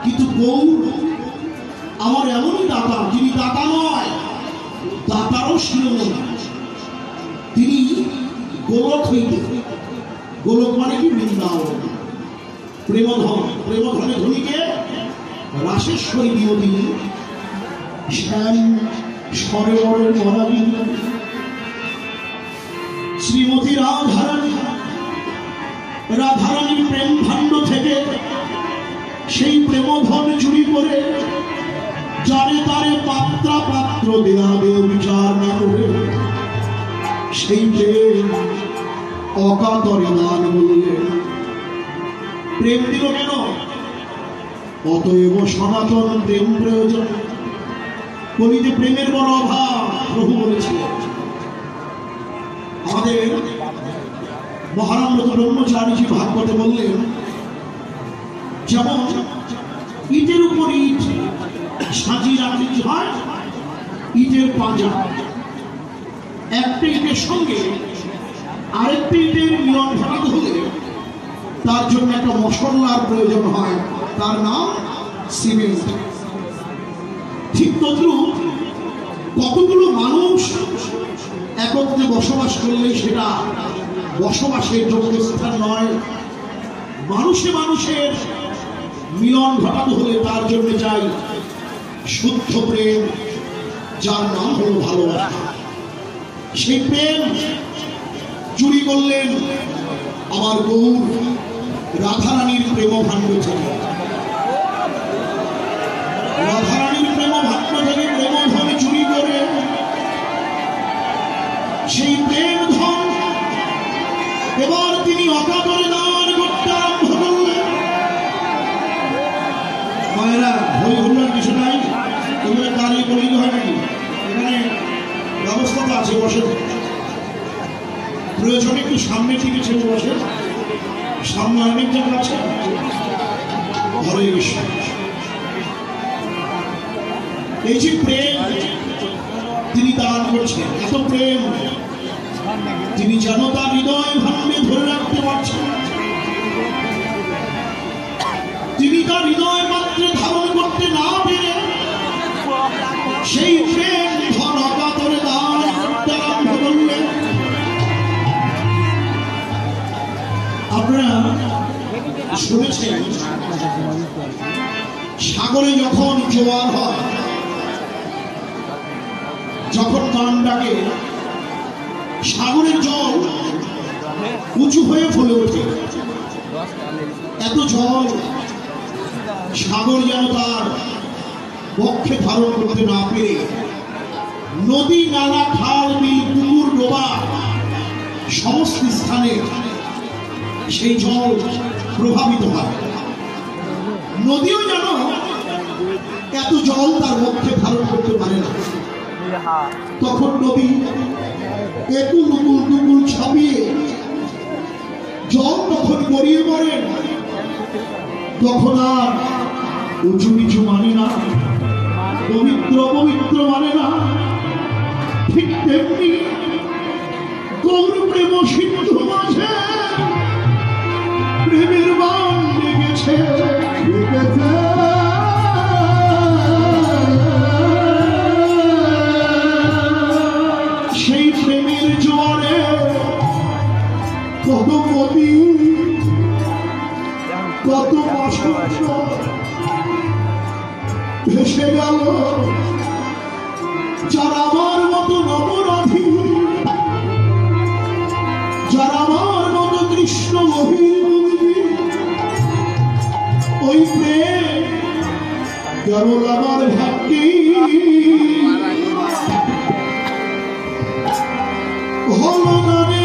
কিন্তু গৌর আমার এমনই দাতা, যিনি দাতা নয়, দাতারও শিরোমণি। তিনি গোলক হইতে, গোলক মানে কি? বৃন্দাবন। প্রেমধন, প্রেমধনে ধনীকে রাসেশ্বরী বিনোদিনী, শ্যাম সরোবরের মহাবিনী শ্রীমতী রাধারানী। রাধারানীর প্রেম ভাণ্ড থেকে সেই প্রেমধন চুরি করে যারে তারে পাত্রা পাত্র দেয়া দেও বিচার না করে সেই প্রেম অকাতরে দান বললে। প্রেম দিল কেন? অতএব সনাতন প্রেম প্রয়োজন। কলিতে প্রেমের বড় অভাব, প্রভু বলেছিলেন। আমাদের মহানন্দ ব্রহ্মচারীজি ভাগবতে বললেন, যেমন ইটের উপর ইট সাজিয়ে রাখলে কি হয়? ইটের পাঁজা। একটা ইটের সঙ্গে আরেকটা ইটের মিলন ঘটাতে হলে তার জন্য একটা মশলার প্রয়োজন হয়, তার নাম সিমেন্ট। ঠিক তদ্রূপ কতগুলো মানুষ একত্রে বসবাস করলে সেটা বসবাসের যোগ্য স্থান নয়। মানুষে মানুষের মিলন ঘটাতে হলে তার জন্য চাই শুদ্ধ প্রেম, যার নাম হলো ভালোবাসা। সেই প্রেম চুরি করলেন আমার গৌর রাধারানীর প্রেম ভাণ্ড থেকে। রাধারানীর প্রেম ভাণ্ড থেকে প্রেম ধন চুরি করে সেই প্রেম ধন এবার তিনি অকাতরে দান করতে আরম্ভ করলেন। মায়েরা, হই হুল্লার কিছু নাই, এগুলো দাঁড়িয়ে বলিতে হয় নাকি? এখানে ব্যবস্থা তো আছে, বসে। প্রয়োজনে একটু সামনে থেকে ছেড়ে বসে, সামনে অনেক জায়গা আছে। হরে কৃষ্ণ। এই যে প্রেম তিনি দান করছেন, এত প্রেম তিনি যেন তার হৃদয় ভাঙে ধরে রাখতে পারছেন। তিনি তার হৃদয় পাত্রে ধারণ করতে না পেরে সেই প্রেম ধন অকাতরে দান করতে আরম্ভ করলেন। আপনারা শুনেছেন, সাগরে যখন জোয়ার হয়, যখন গান ডাকে, সাগরের জল উঁচু হয়ে ফুলে ওঠে। এত জল সাগর যেন তার বক্ষে ধারণ করতে না পেরে নদী, নালা, খাল, বিল, পুকুর, ডোবা সমস্ত স্থানে সেই জল প্রভাবিত হয়। নদীও যেন এত জল তার বক্ষে ধারণ করতে পারে না। তখন নদী একুল উকুল টুকুল ছাপিয়ে জল তখন গড়িয়ে পড়ে। তখন আর উঁচু নিচু মানে না, পবিত্র পবিত্র মানে না। ঠিক তেমনি গৌর প্রেম সিন্ধু মাঝে প্রেমের বান লেগেছে। সেই প্রেমের জোয়ারে কত নদী, কত বসন্ত ভেসে গেল। যারা আমার মতো অপরাধী, যারা আমার মতো কৃষ্ণ মহিমন্দির, ওই প্রেম কেবল আমার ভাগ্যে হলো না রে।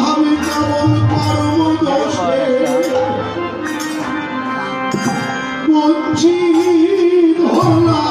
আমি কেমন কর্ম দোষে বঞ্চিত হলাম।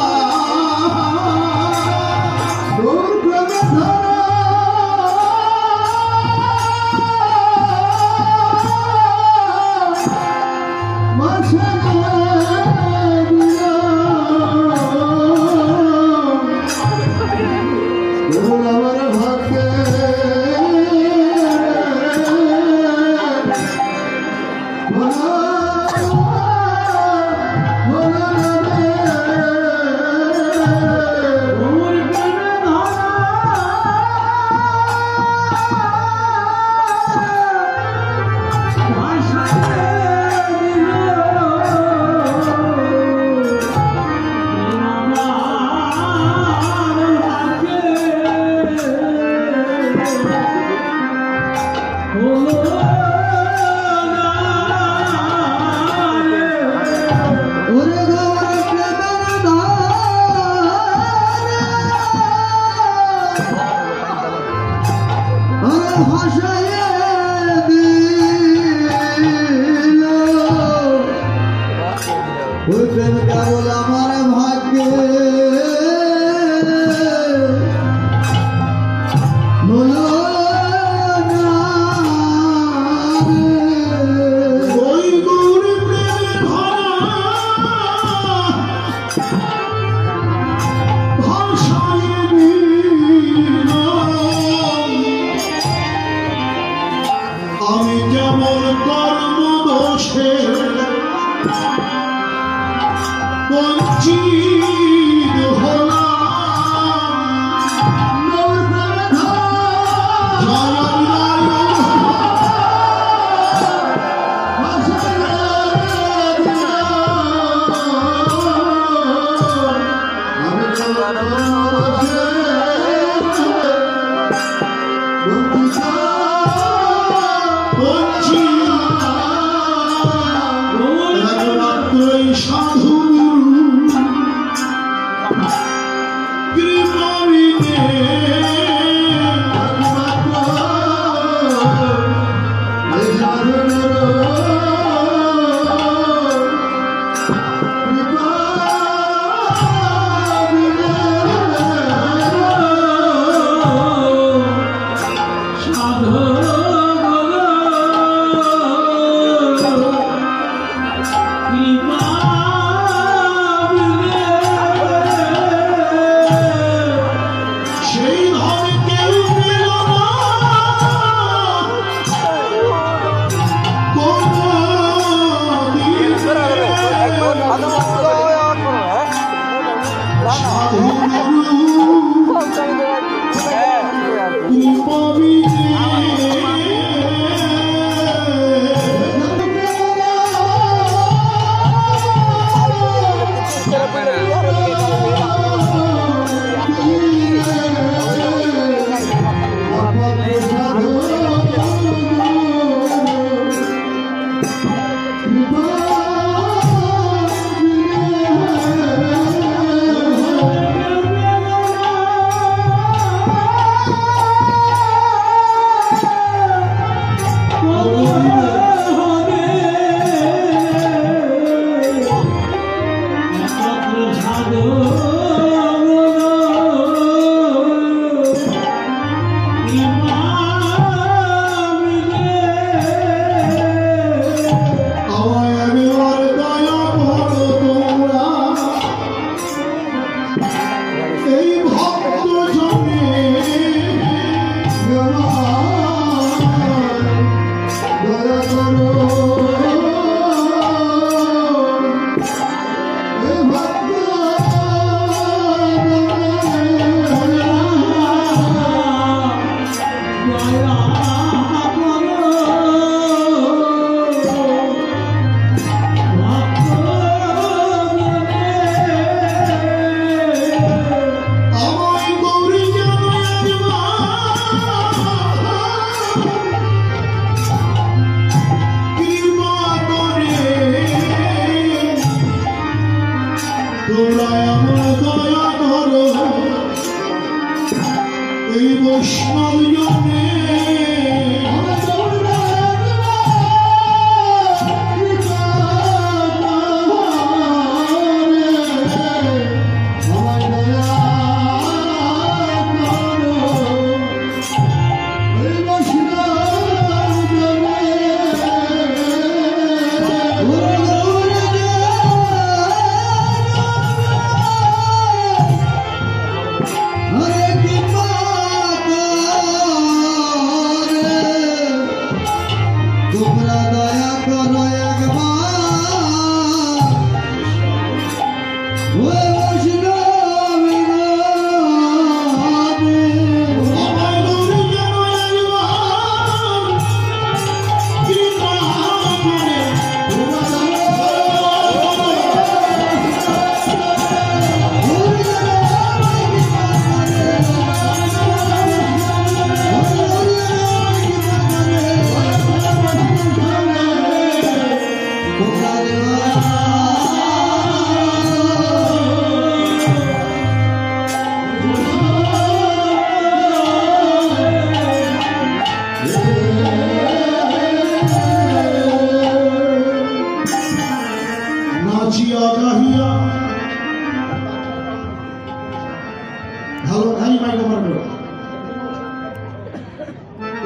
ভালো খালি মাইক আমার করো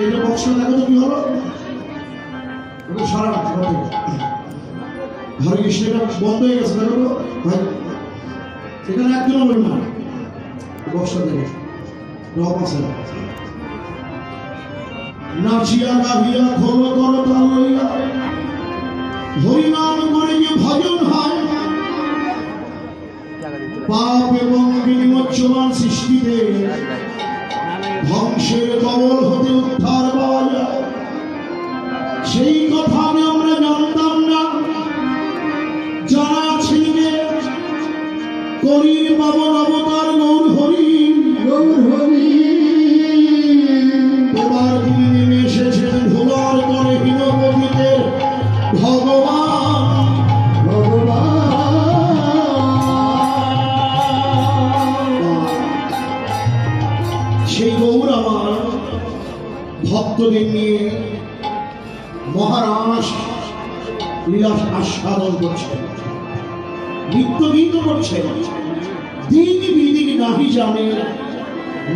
এটা বক্স দেখো তো কি হলো ওটা সারা হরে কৃষ্ণ এটা বন্ধ হয়ে গেছে দেখো তো ভাই এখানে একদম বলুন না বক্সটা দেখো রব আছে নাচিয়া গাহিয়া খোল করো তাল লইয়া হরিনাম করে যে ভজন হয় পাপ এবং বিনিমজ্জমান সৃষ্টিতে ধ্বংসের কবল হতে উদ্ধার পাওয়া যায় সেই কথা আমরা জানতাম না যারা আছেন যে করির পাবন অবতার গৌর হরি এবার তিনি নেমে এসেছেন ভোলার করে হীনপতিতে ভগবান সেই গৌর আমার ভক্তদের নিয়ে মহারাজ লীলা আস্বাদন করছেন নৃত্য গীত করছেন দিন বিদিন নাহি জানে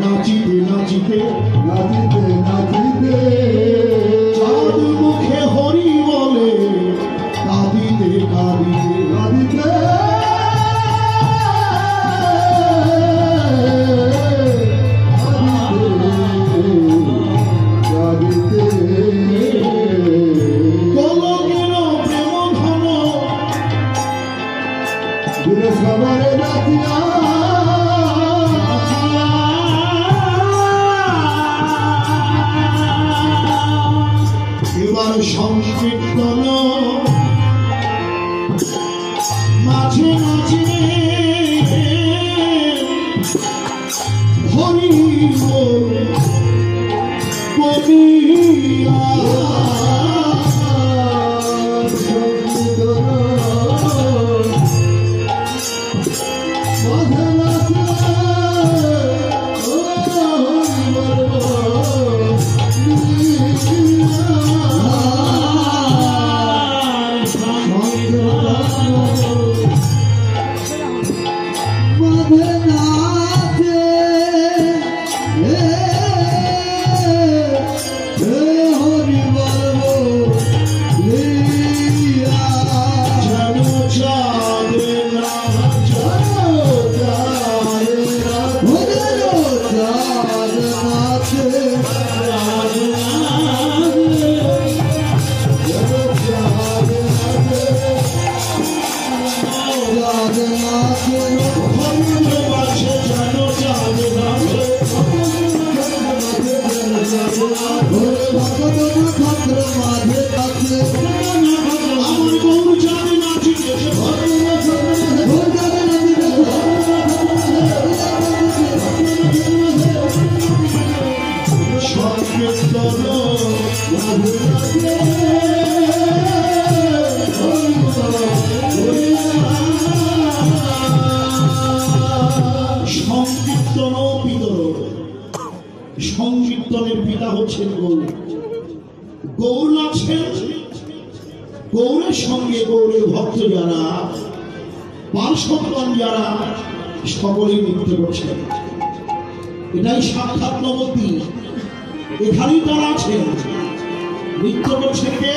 নাচিতে নাচিতে নাচিতে নাচিতে চাঁদ মুখে হরি বলে কাঁদিতে কাঁদিতে কাঁদিতে এবার সংকীর্তন মাঝে মাঝে হরি বলিয়া সংকীর্তনের পিতা হচ্ছেন গৌর গৌর নাচেন গৌরের সঙ্গে গৌরের ভক্ত যারা পার্শ্বগণ যারা সকলেই নৃত্য করছেন এটাই সাক্ষাৎ নবতী এখানেই তারা আছেন নৃত্য করছেন কে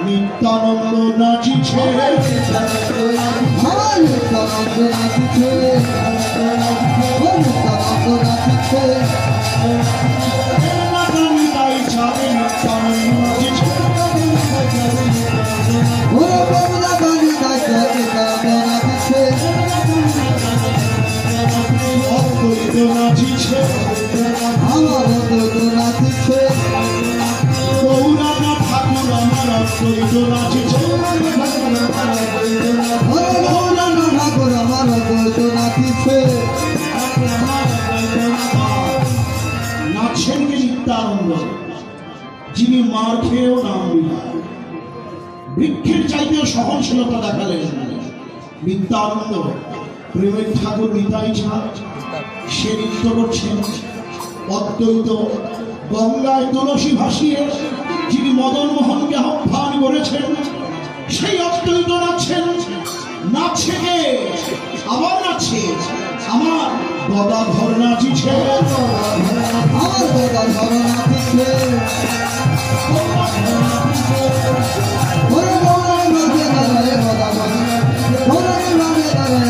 নিত্যানন্দ নাচিছে নাচিছে আমার নাচিছে গৌরাঙ্গা ঠাকুর আমার অদ্বৈত নাচিছে গৌরাঙ্গা ঠাকুর আমার অদ্বৈত নাচিছে নাচছেন কি নিত্যানন্দ যিনি মার খেয়েও নাম দিলেন বৃক্ষের চাইতেও সহনশীলতা দেখালেন নিত্যানন্দ প্রেমের ঠাকুর নিতাই ছাড় সে নৃত্য করছেন অদ্বৈত গঙ্গায় তুলসী ভাসিয়ে যিনি মদন মোহনকে আহ্বান করেছেন সেই অদ্বৈত নাচছেন নাচছে কে আবার নাচছে আমার গদাধর নাচিছে আমার গদাধর নাচিছে ওরে গৌরাঙ্গ ঘিরে গদাধর গৌরাঙ্গ ঘিরে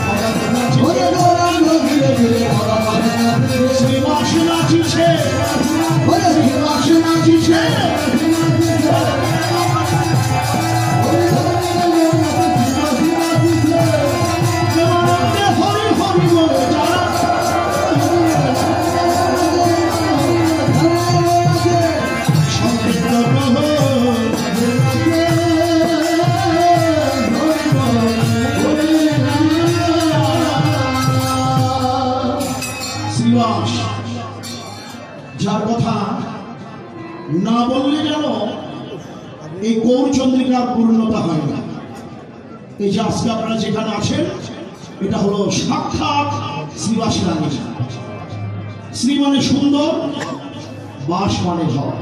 গদাধর নাচিছে ওরে গৌরাঙ্গ ঘিরে গদাধর নাচিছে শ্রীবাস নাচিছে ওরে শ্রীবাস নাচিছে হরি হরি বলে যারা সংকীর্তন শ্রীবাস যার কথা না বললে যেন এই গৌরচন্দ্রিকার পূর্ণতা হয় না। এই যে আজকে আপনারা যেখানে আছেন এটা হলো সাক্ষাৎ শ্রীবাসের আগে। শ্রী মানে সুন্দর, বাস মানে ঘর।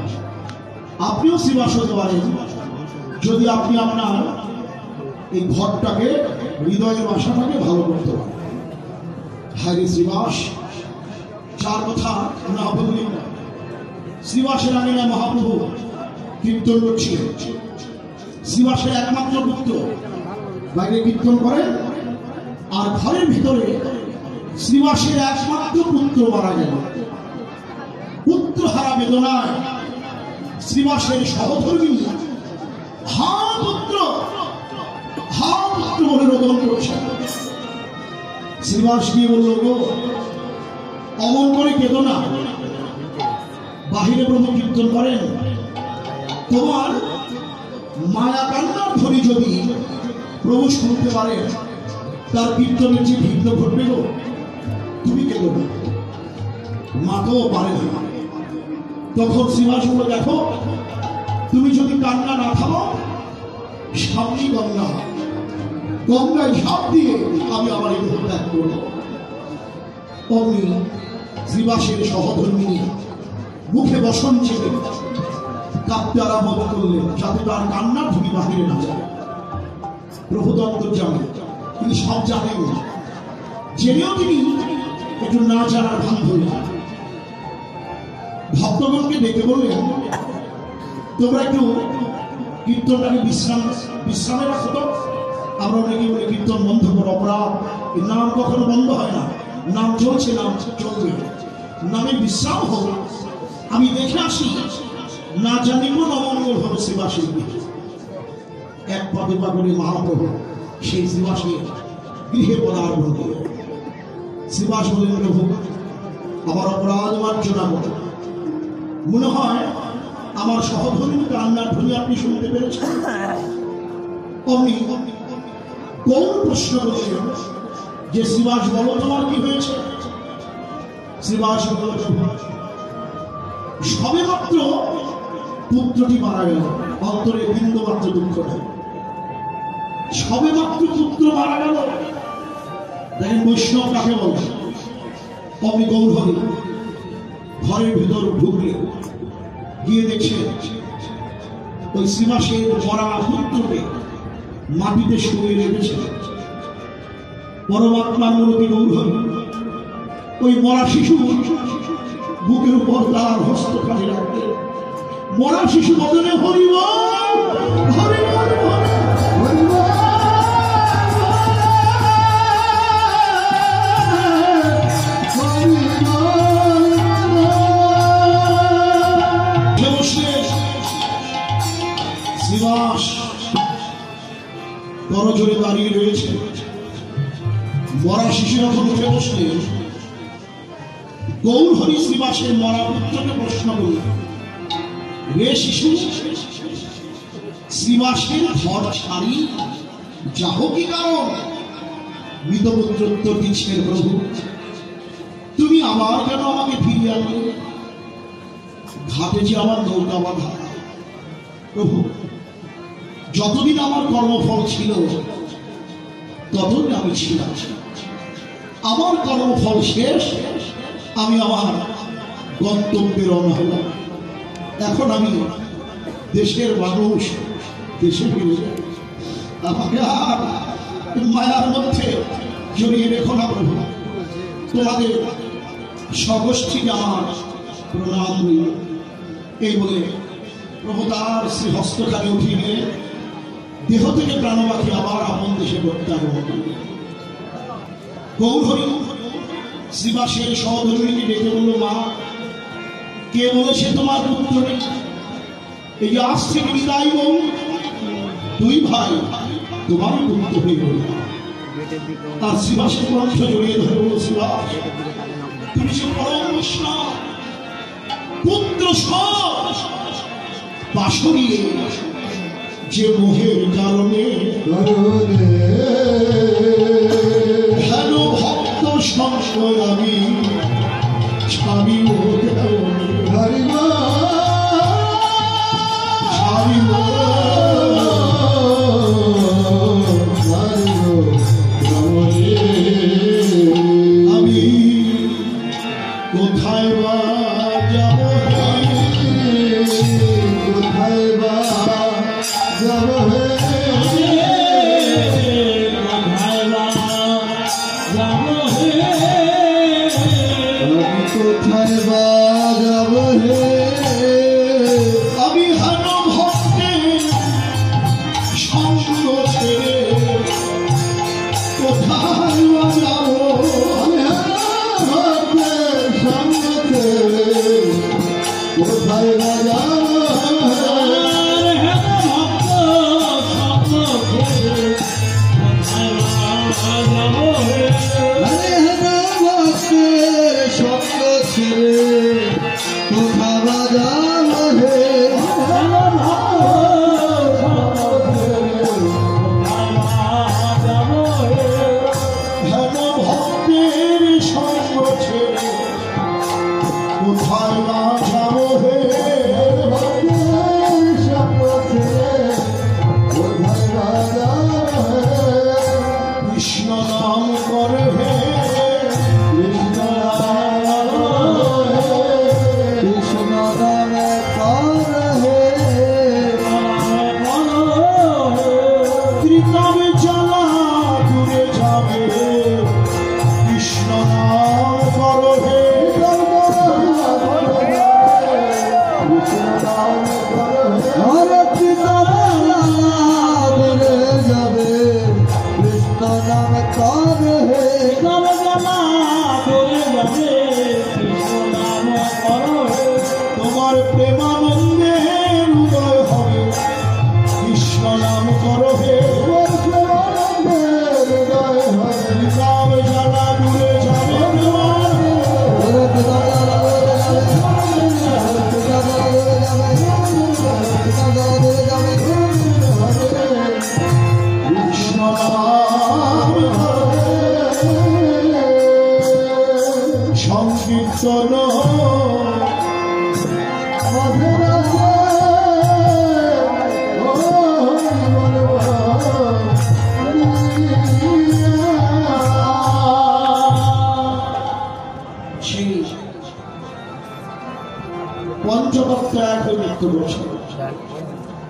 আপনিও শ্রীবাস হতে পারেন যদি আপনি আপনার এই ঘরটাকে, হৃদয়ের বাসাটাকে ভালো করতে পারেন। হ্যাঁ শ্রীবাস যার কথা না বললে না। শ্রীবাসের আগে না মহাপ্রভু কীর্তন করছিলেন। শ্রীবাসের একমাত্র পুত্র বাইরে কীর্তন করে, আর ঘরের ভিতরে শ্রীবাসের একমাত্র পুত্র মারা গেল। পুত্র হারা বেদনায় শ্রীবাসের সহধর্মী হা পুত্র বলে রোদন করছে। শ্রীবাস গিয়ে বলল, গো অমন করে কেঁদো না। বাহিরে প্রভু কীর্তন করেন, তোমার মায়া কান্নার ধ্বনি যদি প্রভু শুনতে পারেন, তার কীর্তনের যে ভিন্ন ঘটবে গো, তুমি কেঁদো না। মাকেও পারে না। তখন শ্রীবাস বলে, দেখো তুমি যদি কান্না না থামো, সামনে গঙ্গা, গঙ্গায় ঝাঁপ দিয়ে আমি আমার এই দেহ ত্যাগ করব। অমনি শ্রীবাসের সহধর্মিনী মুখে বসন ছেড়ে কাঁদতে আরম্ভ করলেন, যাতে তার কান্নার ধ্বনি বাহিরে না যায়। প্রভু অন্তর্যামী, তিনি সব জানেন, জেনেও তিনি একটু না জানার ভান ধরলেন। ভক্তগণকে ডেকে বললেন, তোমরা একটু কীর্তনটাকে বিশ্রামে রাখো তো। আমরা অনেকে বলে কীর্তন বন্ধ করো, অপরাধ। নাম কখনো বন্ধ হয় না, নাম চলছে, নাম চলবে, নামে বিশ্রাম হোক। আমি দেখে আসি, না জানি কোন অমঙ্গল হবে শ্রীবাসের। এক পাদে পা করে মহাপ্রভু সেই শ্রীবাসের গৃহে পদার্পণ করে। শ্রীবাস বলেন, প্রভু আমার অপরাধ মার্জনা করে। মনে হয় আমার সহধর্মী কান্নার ধ্বনি আপনি শুনতে পেরেছেন। অমনি কোন প্রশ্ন করলেন যে, শ্রীবাস বলো তোমার কি হয়েছে? শ্রীবাস বলল, সবে মাত্র পুত্রটি মারা গেল, অন্তরে বিন্দু মাত্র দুঃখ নেই। সবে মাত্র পুত্র মারা গেল। দেখেন বৈষ্ণব কাকে বলে। অমনি গৌরহরি ঘরের ভিতর ঢুকলে গিয়ে দেখছে ওই শ্রীবাসের মরা পুত্রকে মাটিতে শুয়ে রেখেছে। পরমাত্মার মূর্তি গৌরহরি ওই মরা শিশু বুকের উপর তার হস্ত কাজে রাখতে, মরা শিশু বদনে হরিব হরিব হরিব। শ্রীবাস করজোড়ে দাঁড়িয়ে রয়েছে। মরা শিশু যখন উঠে বসলে গৌরহরি শ্রীবাসের মরা পুত্রকে প্রশ্ন করল, রে শিশু, শ্রীবাসের ঘর ছাড়ি যাহ কি কারণ? মৃতপুত্র উত্তর দিচ্ছেন, প্রভু তুমি আবার কেন আমাকে ফিরিয়ে আনলে? ঘাটে যে আমার নৌকা বাঁধা। প্রভু যতদিন আমার কর্মফল ছিল ততদিন আমি ছিলাম, আমার কর্মফল শেষ, আমি আমার গন্তব্যে রওনা হলাম। এখন আমি দেশের মানুষ, দেশে ফিরে যাই। আমাকে আর মায়ার মধ্যে জড়িয়ে রেখো না প্রভু, তোমাদের স্বগোষ্ঠীকে আমার প্রণাম রইল। এই বলে প্রভু তার শ্রী হস্তখানে উঠিয়ে নিয়ে দেহ থেকে প্রাণবাখী আবার আপন দেশে প্রত্যাগমন করলেন। গৌরহরি শ্রীবাসের সহধর্মিনী ডেকে বলল, মা, কে বলেছে তোমার পুত্র নেই? এই যে আজ থেকে বিদায় বউ, দুই ভাই তোমারই পুত্র হয়ে গেল। তার শ্রীবাসের কণ্ঠ জড়িয়ে ধরে বলল, শ্রীবাস, তুমি যে পরম বৈষ্ণব, পুত্র বাসরিয়ে যে মোহের কারণে হেন ভক্ত সংশয় আমি ছাড়িব ছাড়িব ছাড়িব আমি কোথায় বা যাব, কোথায় বা যাব, কোথায় বা যাব হে, আমি হেন ভক্তের সঙ্গ ছেড়ে কোথায় বা যাব, আমি হেন ভক্তের সঙ্গ ছেড়ে কোথায় বা যাব,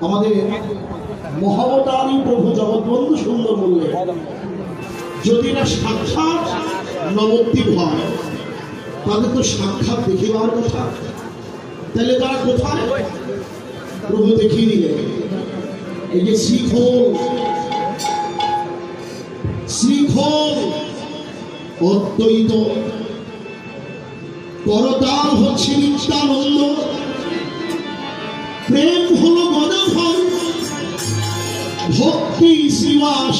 আমাদের মহাবতারী প্রভু জগৎবন্ধু সুন্দর বললেন, যদি না সাক্ষাৎ নবদ্বীপ হয় তাদের তো সাক্ষাৎ দেখিবার কথা, তাহলে তারা কোথায়? প্রভু দেখিয়ে দিলেন, এই যে শ্রীখোল অদ্বৈত, করতাল হচ্ছে নিত্যানন্দ, প্রেম হলো গদাধর, ভক্তি শ্রীবাস,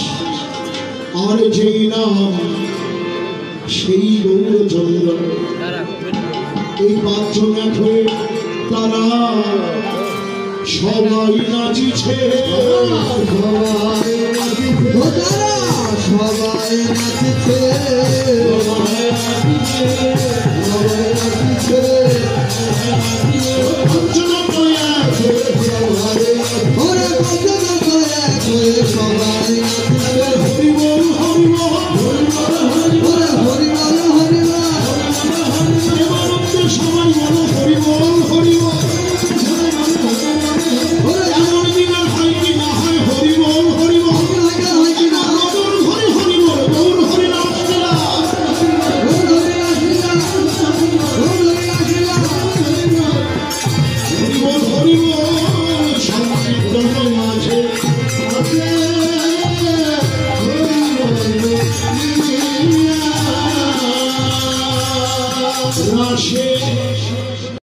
আর যেই নাম সেই গৌরচন্দ্র। এই পাঁচজন এক হয়ে তারা সবাই নাচিছে, সবাই নাচিছে, সবাই